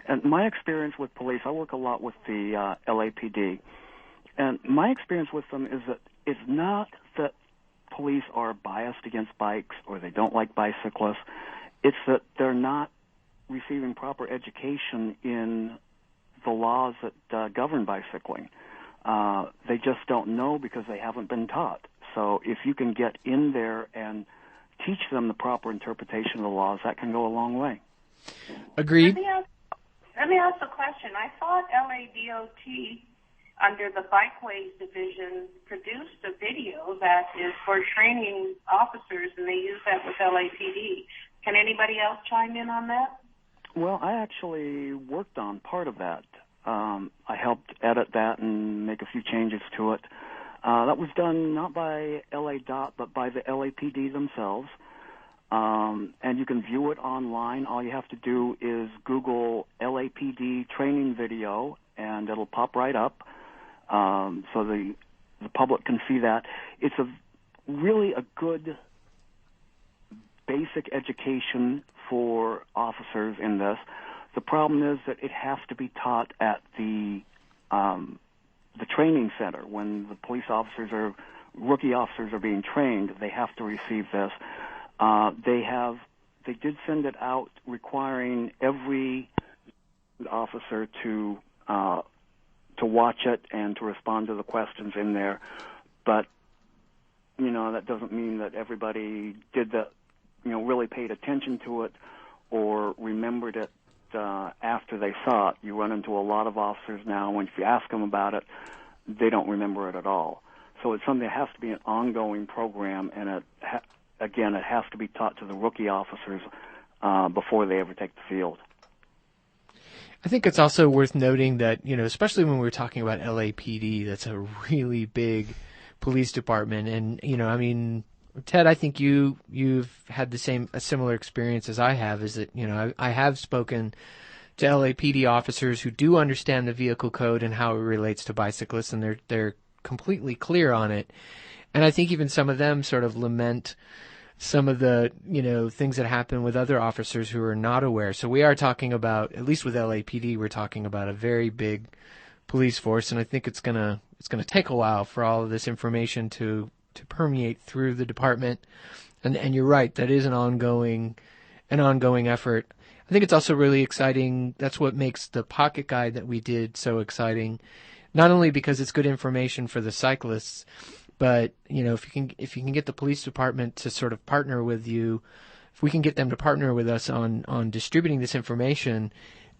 And my experience with police, I work a lot with the LAPD, and my experience with them is that it's not that police are biased against bikes or they don't like bicyclists. It's that they're not receiving proper education in the laws that govern bicycling. They just don't know because they haven't been taught. So if you can get in there and teach them the proper interpretation of the laws, that can go a long way. Agreed. Let me ask a question. I thought LADOT, under the Bikeways Division, produced a video that is for training officers, and they use that with LAPD. Can anybody else chime in on that? Well, I actually worked on part of that. I helped edit that and make a few changes to it. That was done not by LADOT, but by the LAPD themselves. And you can view it online. All you have to do is Google LAPD training video, and it'll pop right up. So the public can see that. It's really a good basic education for officers in this. The problem is that it has to be taught at the training center. When the rookie officers are being trained, they have to receive this. They did send it out requiring every officer to watch it and to respond to the questions in there. But, that doesn't mean that everybody did that, really paid attention to it or remembered it after they saw it. You run into a lot of officers now, when if you ask them about it, they don't remember it at all. So it's something that has to be an ongoing program, and it has to be taught to the rookie officers before they ever take the field. I think it's also worth noting that, especially when we're talking about LAPD, that's a really big police department. And, Ted, I think you've had a similar experience as I have, is that, I have spoken to LAPD officers who do understand the vehicle code and how it relates to bicyclists, and they're completely clear on it. And I think even some of them sort of lament some of the, things that happen with other officers who are not aware. So we are talking about, at least with LAPD, we're talking about a very big police force, and I think it's gonna take a while for all of this information to permeate through the department. And you're right, that is an ongoing effort. I think it's also really exciting. That's what makes the pocket guide that we did so exciting. Not only because it's good information for the cyclists, but if you can get the police department to sort of partner with you, if we can get them to partner with us on distributing this information,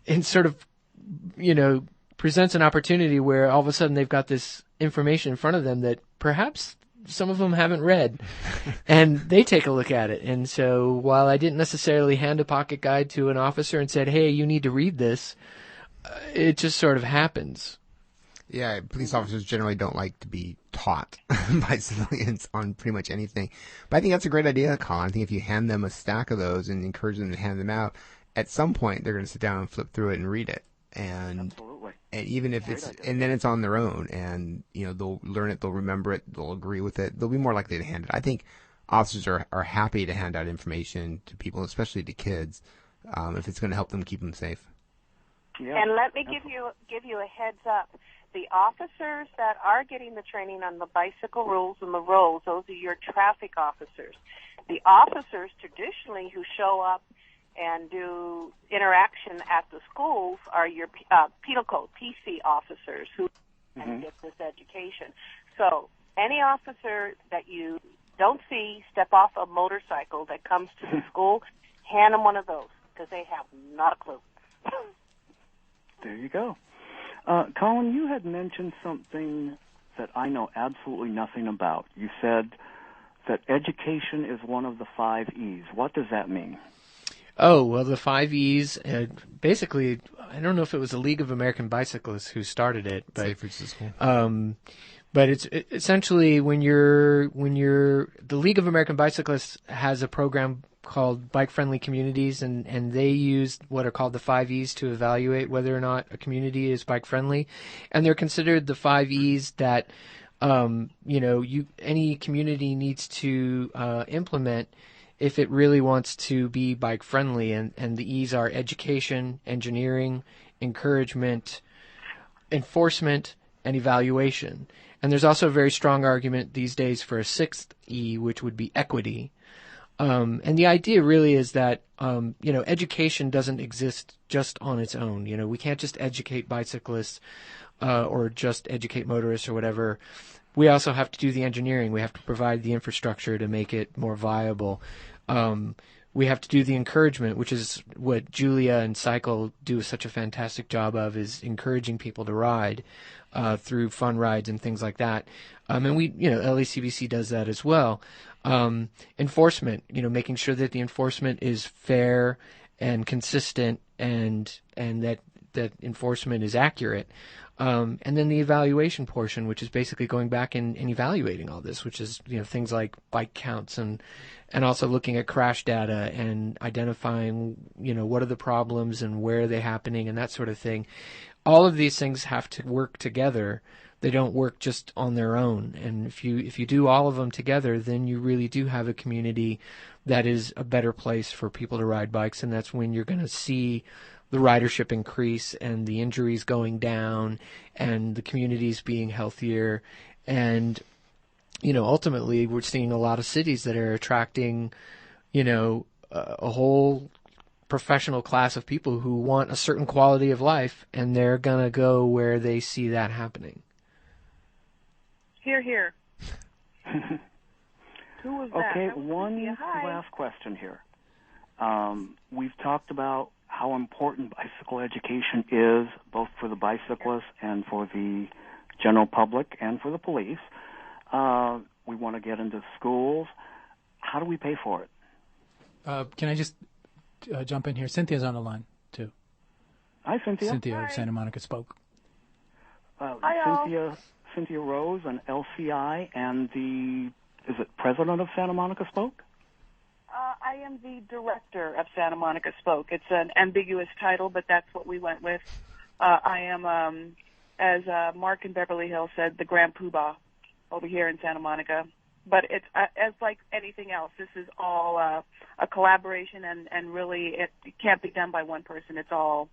and sort of presents an opportunity where all of a sudden they've got this information in front of them that perhaps some of them haven't read, and they take a look at it. And so while I didn't necessarily hand a pocket guide to an officer and said, hey, you need to read this, it just sort of happens. Yeah, police officers generally don't like to be taught by civilians on pretty much anything. But I think that's a great idea, Colin. I think if you hand them a stack of those and encourage them to hand them out, at some point they're going to sit down and flip through it and read it. And Absolutely. And even if and then it's on their own, and they'll learn it, they'll remember it, they'll agree with it, they'll be more likely to hand it. I think officers are happy to hand out information to people, especially to kids, if it's going to help them keep them safe. Yeah. And let me give you a heads up. The officers that are getting the training on the bicycle rules and the roads, those are your traffic officers. The officers traditionally who show up and do interaction at the schools are your penal code, PC officers who get this education. So any officer that you don't see step off a motorcycle that comes to the school, hand them one of those, because they have not a clue. There you go. Colin, you had mentioned something that I know absolutely nothing about. You said that education is one of the 5 E's. What does that mean? Oh, well, the 5 E's, basically, I don't know if it was the League of American Bicyclists who started it, but Safe routes to school. But it's essentially when the League of American Bicyclists has a program called Bike Friendly Communities, and they use what are called the 5 E's to evaluate whether or not a community is bike friendly, and they're considered the 5 E's that any community needs to implement if it really wants to be bike friendly, and the E's are education, engineering, encouragement, enforcement, and evaluation. And there's also a very strong argument these days for a 6th E, which would be equity. And the idea really is that, education doesn't exist just on its own. We can't just educate bicyclists or just educate motorists or whatever. We also have to do the engineering. We have to provide the infrastructure to make it more viable. We have to do the encouragement, which is what Julia and Cycle do such a fantastic job of, is encouraging people to ride through fun rides and things like that. And we, LACBC does that as well. Enforcement, making sure that the enforcement is fair and consistent and that enforcement is accurate. And then the evaluation portion, which is basically going back and evaluating all this, which is, things like bike counts and also looking at crash data and identifying, what are the problems and where are they happening and that sort of thing. All of these things have to work together. They don't work just on their own. And if you do all of them together, then you really do have a community that is a better place for people to ride bikes. And that's when you're going to see the ridership increase and the injuries going down and the communities being healthier. And, ultimately we're seeing a lot of cities that are attracting, a whole professional class of people who want a certain quality of life, and they're going to go where they see that happening. Hear, hear. Who was that? Okay, That was one Cynthia. Hi. last question here. We've talked about how important bicycle education is, both for the bicyclists and for the general public and for the police. We want to get into schools. How do we pay for it? Can I just jump in here? Cynthia's on the line, too. Hi, Cynthia. Cynthia Hi. of Santa Monica spoke. Hi, all. Cynthia Rose, an LCI, and is it president of Santa Monica spoke? I am the director of Santa Monica Spoke. It's an ambiguous title, but that's what we went with. I am, as Mark in Beverly Hills said, the Grand Poobah over here in Santa Monica. But it's as like anything else, this is all a collaboration, and really it can't be done by one person. It's all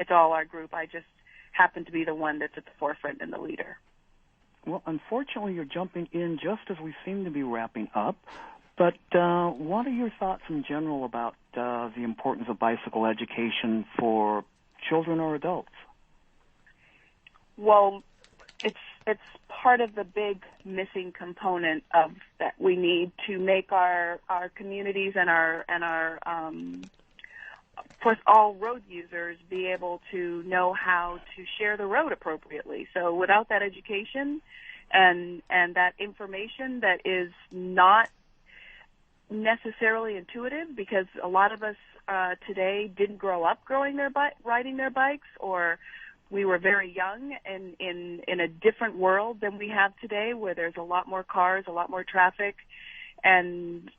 our group. I just happen to be the one that's at the forefront and the leader. Well, unfortunately, you're jumping in just as we seem to be wrapping up. But what are your thoughts in general about the importance of bicycle education for children or adults? Well, it's part of the big missing component of that we need to make our communities and our of course all road users be able to know how to share the road appropriately. So without that education and that information that is not necessarily intuitive, because a lot of us today didn't grow up riding their bikes, or we were very young and in a different world than we have today, where there's a lot more cars, a lot more traffic, and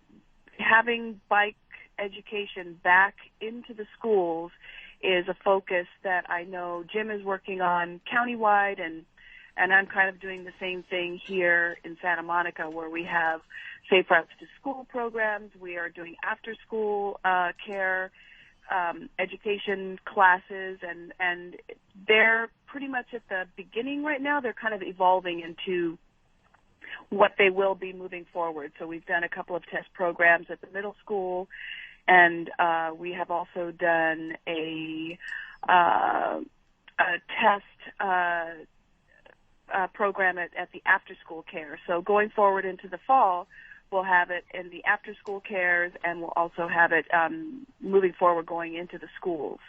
having bike education back into the schools is a focus that I know Jim is working on countywide, and I'm kind of doing the same thing here in Santa Monica, where we have Safe Routes to School programs. We are doing after-school care, education classes, and they're pretty much at the beginning right now. They're kind of evolving into what they will be moving forward. So we've done a couple of test programs at the middle school, and we have also done a test program at the after-school care. So going forward into the fall, we'll have it in the after-school cares, and we'll also have it moving forward going into the schools.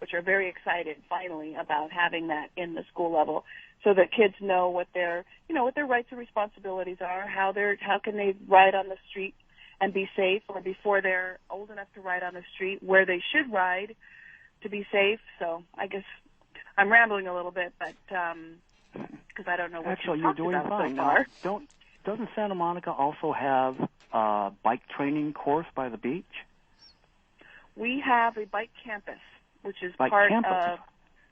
which are very excited finally about having that in the school level, so that kids know what their rights and responsibilities are, how can they ride on the street and be safe, or before they're old enough to ride on the street, where they should ride to be safe. So I guess I'm rambling a little bit, but because I don't know what Actually, you've you're talked doing about fine. so far. Now, doesn't Santa Monica also have a bike training course by the beach? We have a bike campus, which is Bike part campus.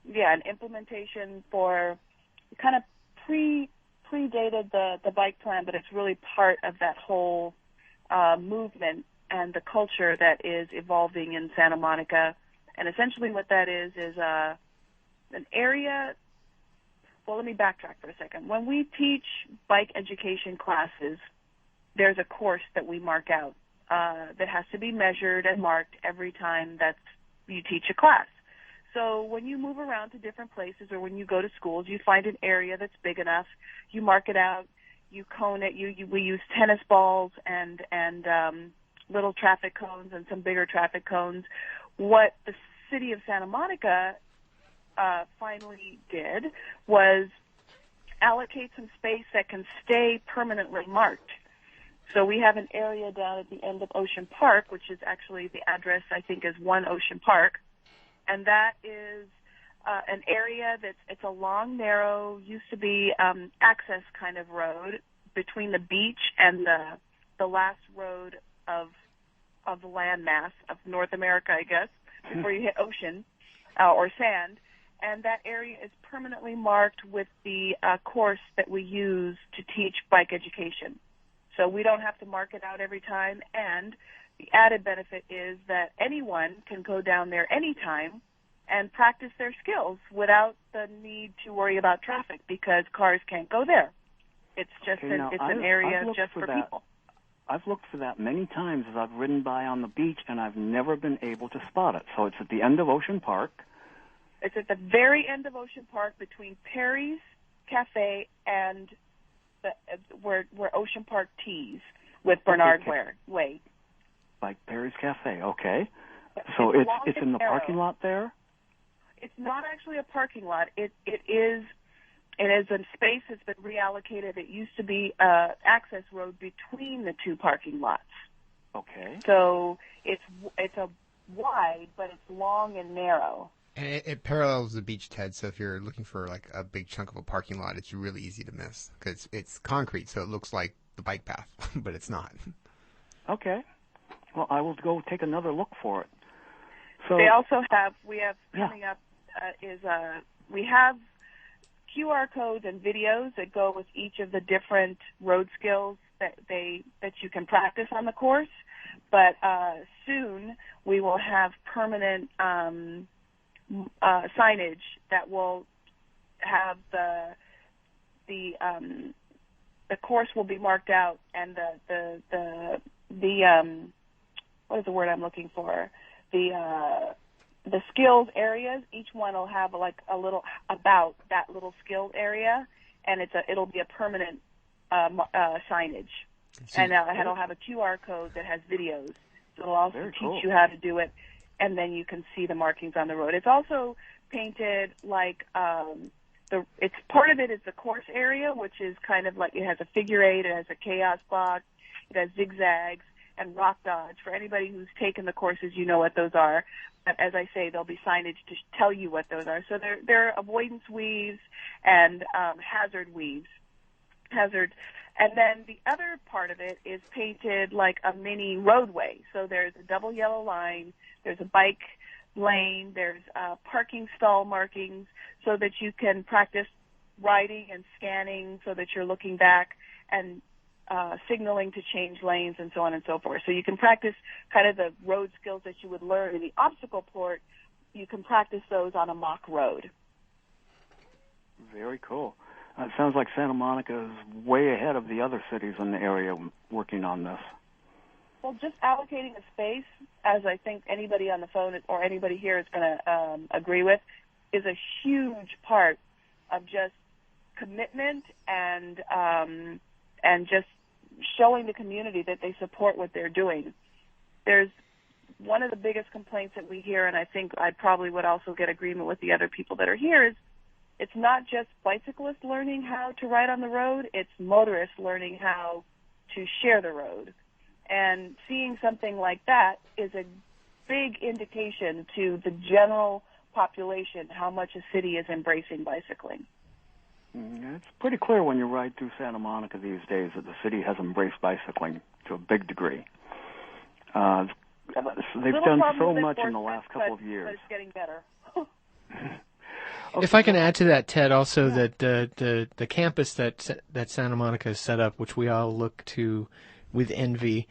of an implementation for kind of predated the bike plan, but it's really part of that whole movement and the culture that is evolving in Santa Monica. And essentially what that is an area. Well, let me backtrack for a second. When we teach bike education classes, there's a course that we mark out that has to be measured and marked every time that you teach a class. So when you move around to different places, or when you go to schools, you find an area that's big enough, you mark it out, you cone it. We use tennis balls and little traffic cones and some bigger traffic cones. What the city of Santa Monica finally did was allocate some space that can stay permanently marked. So we have an area down at the end of Ocean Park, which is actually the address, I think, is 1 Ocean Park. And that is an area it's a long, narrow, used to be access kind of road between the beach and the last road of the landmass of North America, I guess, before you hit ocean or sand. And that area is permanently marked with the course that we use to teach bike education. So we don't have to mark it out every time, and the added benefit is that anyone can go down there anytime and practice their skills without the need to worry about traffic, because cars can't go there. It's just an area just for people. I've looked for that many times as I've ridden by on the beach, and I've never been able to spot it. So it's at the end of Ocean Park. It's at the very end of Ocean Park between Perry's Cafe and where Ocean Park tees with Bernard Way. Like Perry's Cafe, okay. So it's in the parking lot there? It's not actually a parking lot. It is a space that's been reallocated. It used to be an access road between the two parking lots. Okay. So it's a wide, but it's long and narrow. And it parallels the beach, Ted, so if you're looking for like a big chunk of a parking lot, it's really easy to miss because it's concrete, so it looks like the bike path, but it's not. Okay. Well, I will go take another look for it. So we have coming up we have QR codes and videos that go with each of the different road skills that you can practice on the course. But soon we will have permanent signage that will have the course will be marked out, and the what is the word I'm looking for? The skills areas. Each one will have like a little about that little skills area, and it'll be a permanent signage. And it'll have a QR code that has videos. It'll also teach you how to do it, and then you can see the markings on the road. It's also painted like it's part of it is the course area, which is kind of like it has a figure eight, it has a chaos box, it has zigzags and rock dodge. For anybody who's taken the courses, you know what those are. But as I say, there'll be signage to tell you what those are. So they're avoidance weaves and hazard weaves. And then the other part of it is painted like a mini roadway. So there's a double yellow line, there's a bike lane, there's parking stall markings so that you can practice riding and scanning so that you're looking back and signaling to change lanes and so on and so forth. So you can practice kind of the road skills that you would learn in the obstacle port. You can practice those on a mock road. Very cool. It sounds like Santa Monica is way ahead of the other cities in the area working on this. Well, just allocating a space, as I think anybody on the phone or anybody here is going to agree with, is a huge part of just commitment and just showing the community that they support what they're doing. There's one of the biggest complaints that we hear, and I think I probably would also get agreement with the other people that are here, is it's not just bicyclists learning how to ride on the road, it's motorists learning how to share the road. And seeing something like that is a big indication to the general population how much a city is embracing bicycling. Yeah, it's pretty clear when you ride through Santa Monica these days that the city has embraced bicycling to a big degree. They've done so much in the last couple of years. But it's getting better. Okay, If I can add to that, Ted, also that the campus that Santa Monica has set up, which we all look to with envy,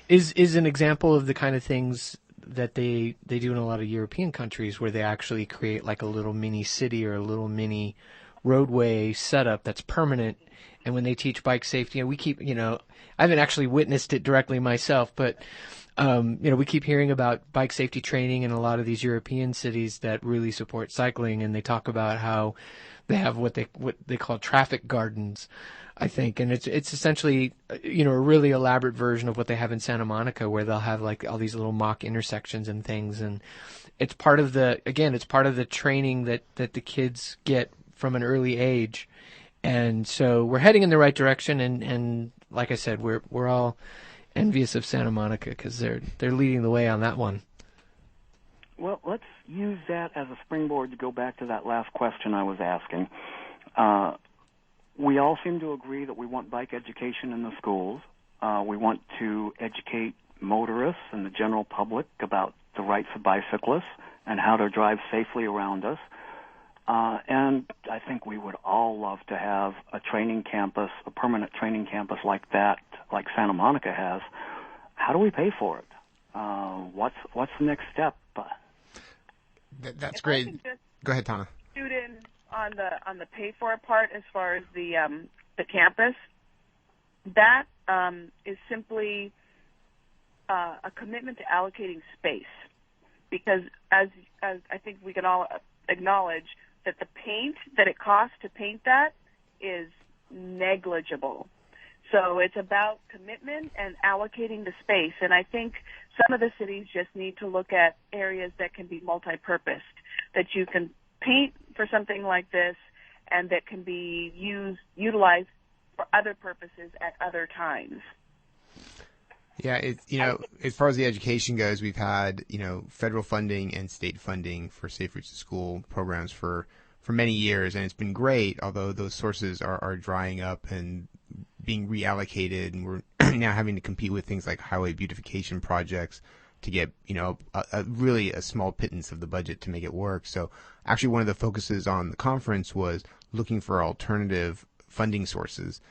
is an example of the kind of things that they do in a lot of European countries, where they actually create like a little mini city or a little mini roadway setup that's permanent. And when they teach bike safety, and we keep, I haven't actually witnessed it directly myself, but we keep hearing about bike safety training in a lot of these European cities that really support cycling, and they talk about how they have what they call traffic gardens, I think, and it's essentially a really elaborate version of what they have in Santa Monica, where they'll have like all these little mock intersections and things, and it's part of the training that the kids get from an early age, and so we're heading in the right direction, and like I said, we're all envious of Santa Monica because they're leading the way on that one. Well, let's use that as a springboard to go back to that last question I was asking. We all seem to agree that we want bike education in the schools. We want to educate motorists and the general public about the rights of bicyclists and how to drive safely around us. And I think we would all love to have a training campus, a permanent training campus like that, like Santa Monica has. How do we pay for it? What's the next step? That's great. Go ahead, Tana. Shoot in on the pay for it part as far as the campus. That is simply a commitment to allocating space, because as I think we can all acknowledge that the paint that it costs to paint that is negligible. So it's about commitment and allocating the space. And I think some of the cities just need to look at areas that can be multi-purposed, that you can paint for something like this and that can be utilized for other purposes at other times. Yeah, as far as the education goes, we've had, federal funding and state funding for Safe Routes to School programs for many years, and it's been great, although those sources are drying up and being reallocated, and we're now having to compete with things like highway beautification projects to get, really a small pittance of the budget to make it work. So actually one of the focuses on the conference was looking for alternative funding sources.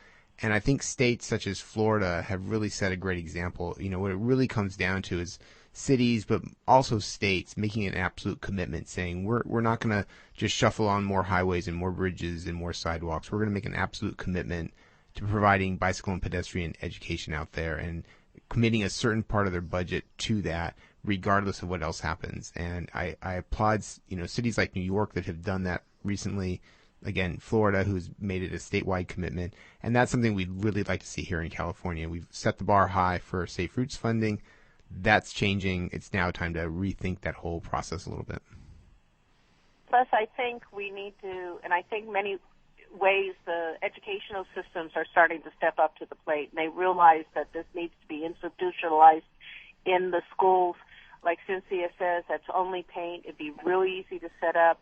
And I think states such as Florida have really set a great example. What it really comes down to is cities, but also states making an absolute commitment, saying we're not going to just shuffle on more highways and more bridges and more sidewalks. We're going to make an absolute commitment to providing bicycle and pedestrian education out there and committing a certain part of their budget to that, regardless of what else happens. And I applaud, cities like New York that have done that recently. Again, Florida, who's made it a statewide commitment. And that's something we'd really like to see here in California. We've set the bar high for Safe Routes funding. That's changing. It's now time to rethink that whole process a little bit. Plus, I think we need to, and I think many ways the educational systems are starting to step up to the plate, and they realize that this needs to be institutionalized in the schools. Like Cynthia says, that's only paint. It'd be really easy to set up.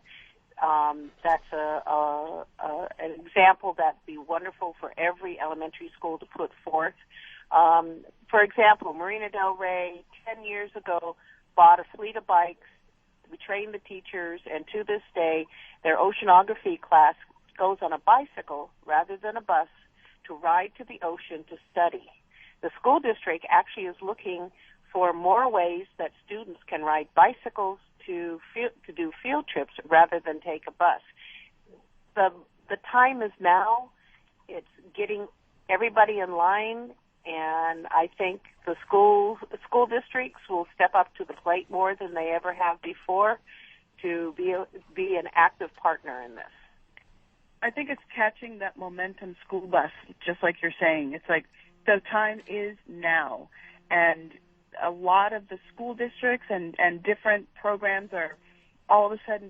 That's an example that'd be wonderful for every elementary school to put forth. For example, Marina Del Rey 10 years ago bought a fleet of bikes. We trained the teachers, and to this day, their oceanography class goes on a bicycle rather than a bus to ride to the ocean to study. The school district actually is looking for more ways that students can ride bicycles to do field trips rather than take a bus. The time is now. It's getting everybody in line, and I think the school districts will step up to the plate more than they ever have before to be an active partner in this. I think it's catching that momentum school bus, just like you're saying. It's like the time is now, and a lot of the school districts and different programs are all of a sudden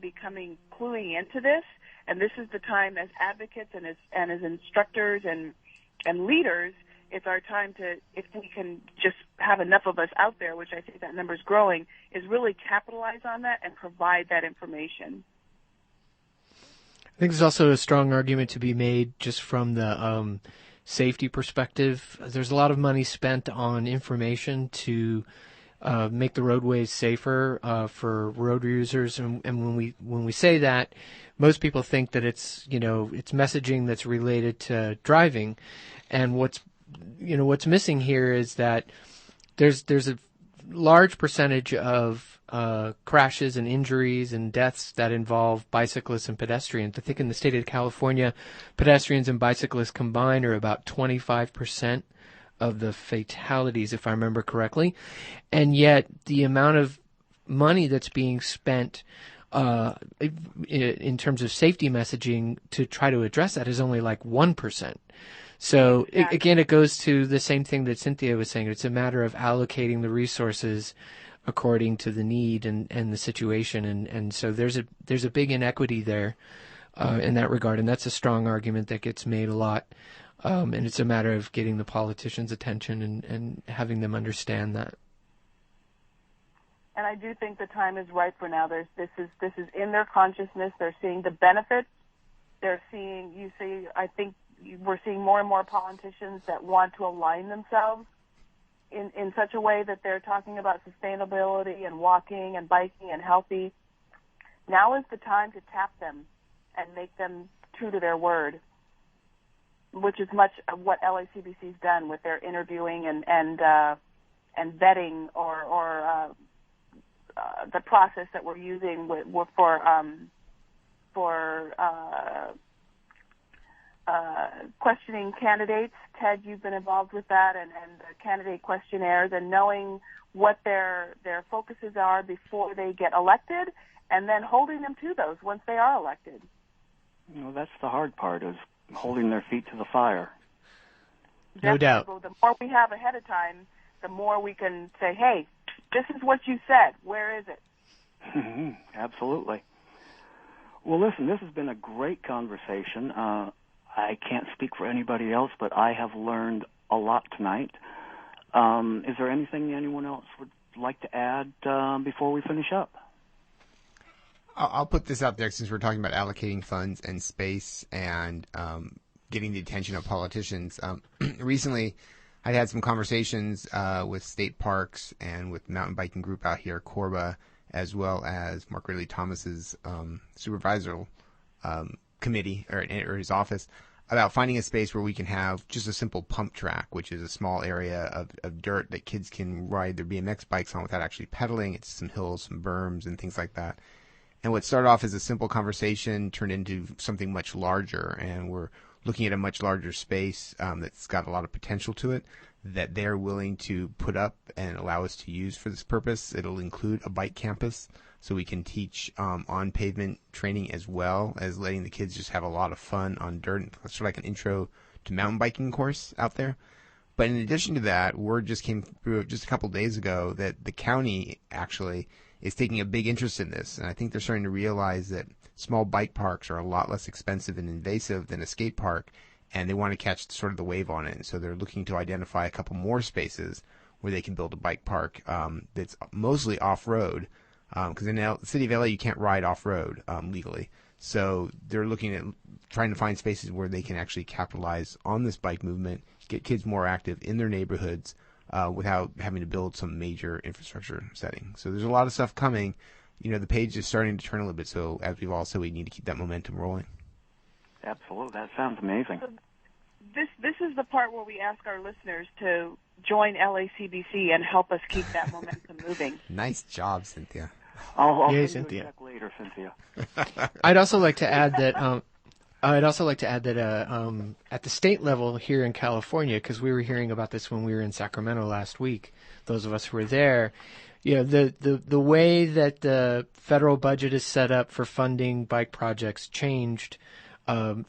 cluing into this, and this is the time as advocates and as instructors and leaders, it's our time to, if we can just have enough of us out there, which I think that number is growing, is really capitalize on that and provide that information. I think there's also a strong argument to be made just from the safety perspective. There's a lot of money spent on information to make the roadways safer for road users, and when we say that, most people think that it's messaging that's related to driving, and what's missing here is that there's a large percentage of crashes and injuries and deaths that involve bicyclists and pedestrians. I think in the state of California, pedestrians and bicyclists combined are about 25% of the fatalities, if I remember correctly. And yet the amount of money that's being spent in terms of safety messaging to try to address that is only like 1%. So again, it goes to the same thing that Cynthia was saying. It's a matter of allocating the resources according to the need and the situation. And so there's a big inequity there in that regard. And that's a strong argument that gets made a lot. And it's a matter of getting the politicians' attention and having them understand that. And I do think the time is right for now. This is in their consciousness. They're seeing the benefits. I think we're seeing more and more politicians that want to align themselves in such a way that they're talking about sustainability and walking and biking and healthy. Now is the time to tap them and make them true to their word, which is much of what LACBC's done with their interviewing and vetting or the process that we're using for questioning candidates. Ted, you've been involved with that, and the candidate questionnaires, and knowing what their focuses are before they get elected, and then holding them to those once they are elected. That's the hard part, is holding their feet to the fire. No doubt. The more we have ahead of time, the more we can say, hey, this is what you said. Where is it? Absolutely. Well, listen, this has been a great conversation. I can't speak for anybody else, but I have learned a lot tonight. Is there anything anyone else would like to add before we finish up? I'll put this out there since we're talking about allocating funds and space and getting the attention of politicians. Recently, I had some conversations with state parks and with mountain biking group out here, Corba, as well as Mark Ridley Thomas's supervisor committee or his office, about finding a space where we can have just a simple pump track, which is a small area of dirt that kids can ride their BMX bikes on without actually pedaling. It's some hills, some berms, and things like that. And what started off as a simple conversation turned into something much larger, and we're looking at a much larger space that's got a lot of potential to it that they're willing to put up and allow us to use for this purpose. It'll include a bike campus, so we can teach on pavement training as well as letting the kids just have a lot of fun on dirt, sort of like an intro to mountain biking course out there. But in addition to that, word just came through just a couple of days ago that the county actually is taking a big interest in this. And I think they're starting to realize that small bike parks are a lot less expensive and invasive than a skate park, and they want to catch sort of the wave on it. And so they're looking to identify a couple more spaces where they can build a bike park that's mostly off-road, because in the city of LA you can't ride off-road legally. So they're looking at trying to find spaces where they can actually capitalize on this bike movement, get kids more active in their neighborhoods without having to build some major infrastructure setting. So there's a lot of stuff coming. The page is starting to turn a little bit, so as we've all said, we need to keep that momentum rolling. Absolutely. That sounds amazing. So this is the part where we ask our listeners to join LACBC and help us keep that momentum moving. Nice job, Cynthia. I'll Yay, send you Cynthia. a check later, Cynthia. I'd also like to add that at the state level here in California, because we were hearing about this when we were in Sacramento last week, those of us who were there, the way that the federal budget is set up for funding bike projects changed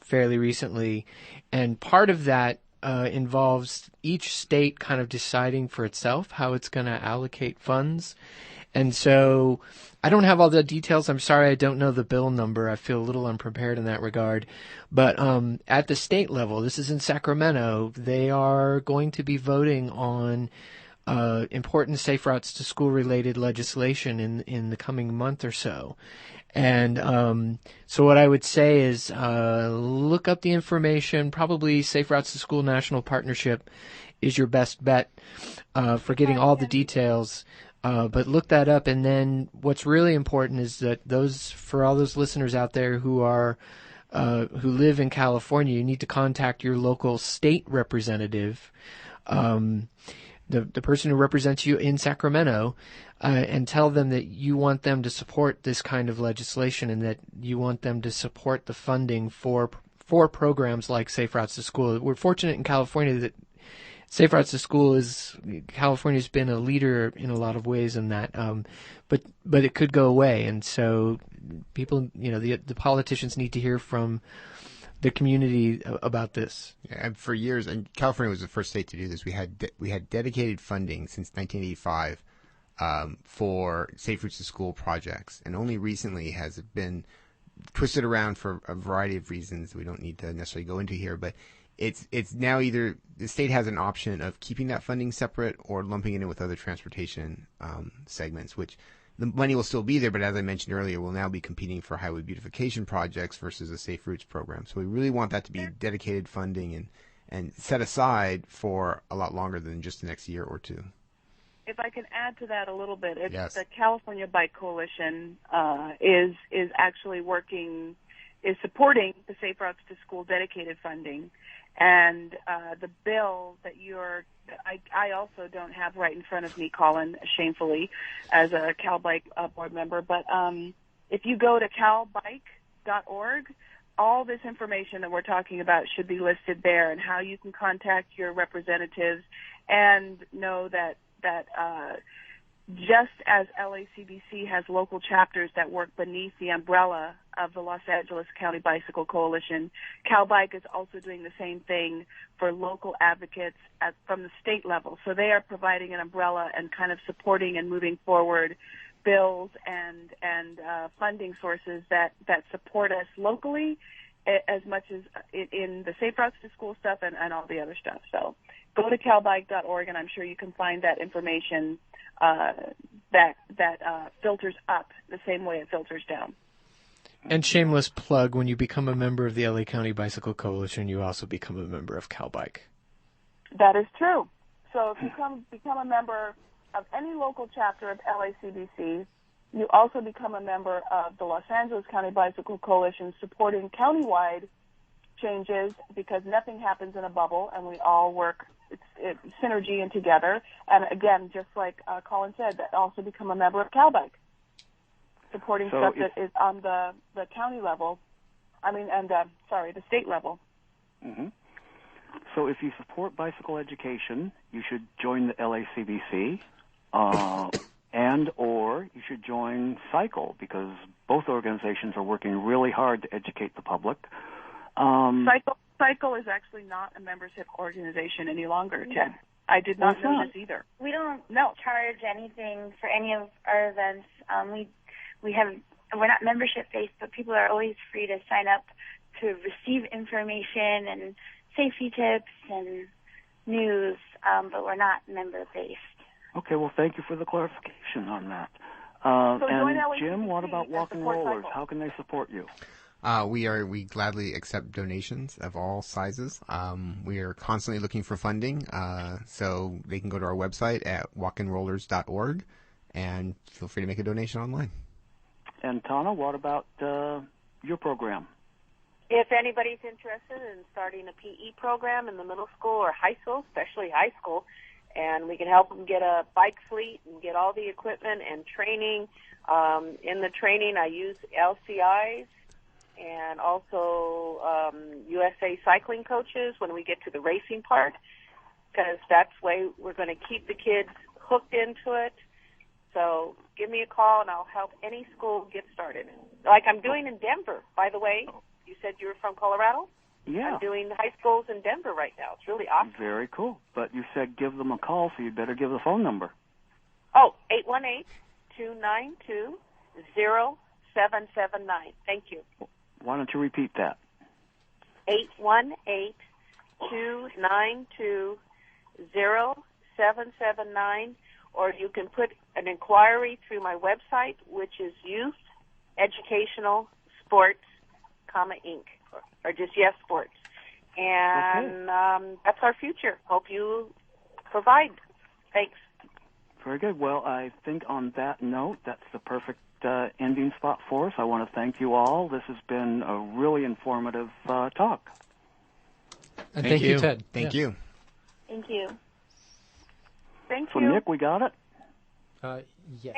fairly recently, and part of that involves each state kind of deciding for itself how it's going to allocate funds. And so I don't have all the details. I'm sorry, I don't know the bill number. I feel a little unprepared in that regard. But at the state level, this is in Sacramento, they are going to be voting on important safe routes to school related legislation in the coming month or so. And so what I would say is look up the information. Probably Safe Routes to School National Partnership is your best bet for getting all the details. But look that up, and then what's really important is that for all those listeners out there who live in California, you need to contact your local state representative, the person who represents you in Sacramento, and tell them that you want them to support this kind of legislation and that you want them to support the funding for programs like Safe Routes to School. We're fortunate in California that Safe Routes to School California's been a leader in a lot of ways in that, but it could go away, and so people, the politicians need to hear from the community about this. Yeah, for years, and California was the first state to do this. We had dedicated funding since 1985 for Safe Routes to School projects, and only recently has it been twisted around for a variety of reasons we don't need to necessarily go into here, but it's now either the state has an option of keeping that funding separate or lumping it in with other transportation segments, which the money will still be there, but as I mentioned earlier, we'll now be competing for highway beautification projects versus a Safe Routes program. So we really want that to be dedicated funding and set aside for a lot longer than just the next year or two. If I can add to that a little bit, Yes. The California Bike Coalition is actually supporting the Safe Routes to School dedicated funding, and the bill that I also don't have right in front of me, Colin, shamefully, as a Cal Bike board member, but if you go to calbike.org, all this information that we're talking about should be listed there, and how you can contact your representatives, and know that just as LACBC has local chapters that work beneath the umbrella of the Los Angeles County Bicycle Coalition, Cal Bike is also doing the same thing for local advocates from the state level. So they are providing an umbrella and kind of supporting and moving forward bills and funding sources that support us locally as much as in the Safe Routes to School stuff and all the other stuff. So go to calbike.org, and I'm sure you can find that information that filters up the same way it filters down. And shameless plug, when you become a member of the LA County Bicycle Coalition, you also become a member of Cal Bike. That is true. So if you become a member of any local chapter of LACBC, you also become a member of the Los Angeles County Bicycle Coalition, supporting countywide changes, because nothing happens in a bubble, and we all work it's synergy and together. And again, just like Colin said, that also become a member of Cal Bike, supporting stuff that is on the county level. The state level. Mm-hmm. So if you support bicycle education, you should join the LACBC, and or you should join Cycle, because both organizations are working really hard to educate the public. Cycle is actually not a membership organization any longer, Ted. I did not know this either. We don't charge anything for any of our events. We're not membership based, but people are always free to sign up to receive information and safety tips and news, but we're not member based. Okay, well, thank you for the clarification on that. So and Jim, what about Walking Rollers? Cycle. How can they support you? We gladly accept donations of all sizes. We are constantly looking for funding, so they can go to our website at walkinrollers.org and feel free to make a donation online. And Tana, what about your program? If anybody's interested in starting a PE program in the middle school or high school, especially high school, and we can help them get a bike fleet and get all the equipment and training. In the training, I use LCIs and also USA cycling coaches when we get to the racing part, because that's the way we're going to keep the kids hooked into it. So give me a call, and I'll help any school get started, like I'm doing in Denver, by the way. You said you were from Colorado? Yeah. I'm doing high schools in Denver right now. It's really awesome. Very cool. But you said give them a call, so you better give the phone number. Oh, 818-292-0779. Thank you. Why don't you repeat that? 818-292-0779, or you can put an inquiry through my website, which is Youth Educational Sports, Inc., or just Yes Sports. And that's our future. Hope you provide. Thanks. Very good. Well, I think on that note, that's the perfect ending spot for us. I want to thank you all. This has been a really informative talk. And thank you, Ted. Thank Yeah. you. Thank you. Thank So, you. Nick, we got it? Yes. Thank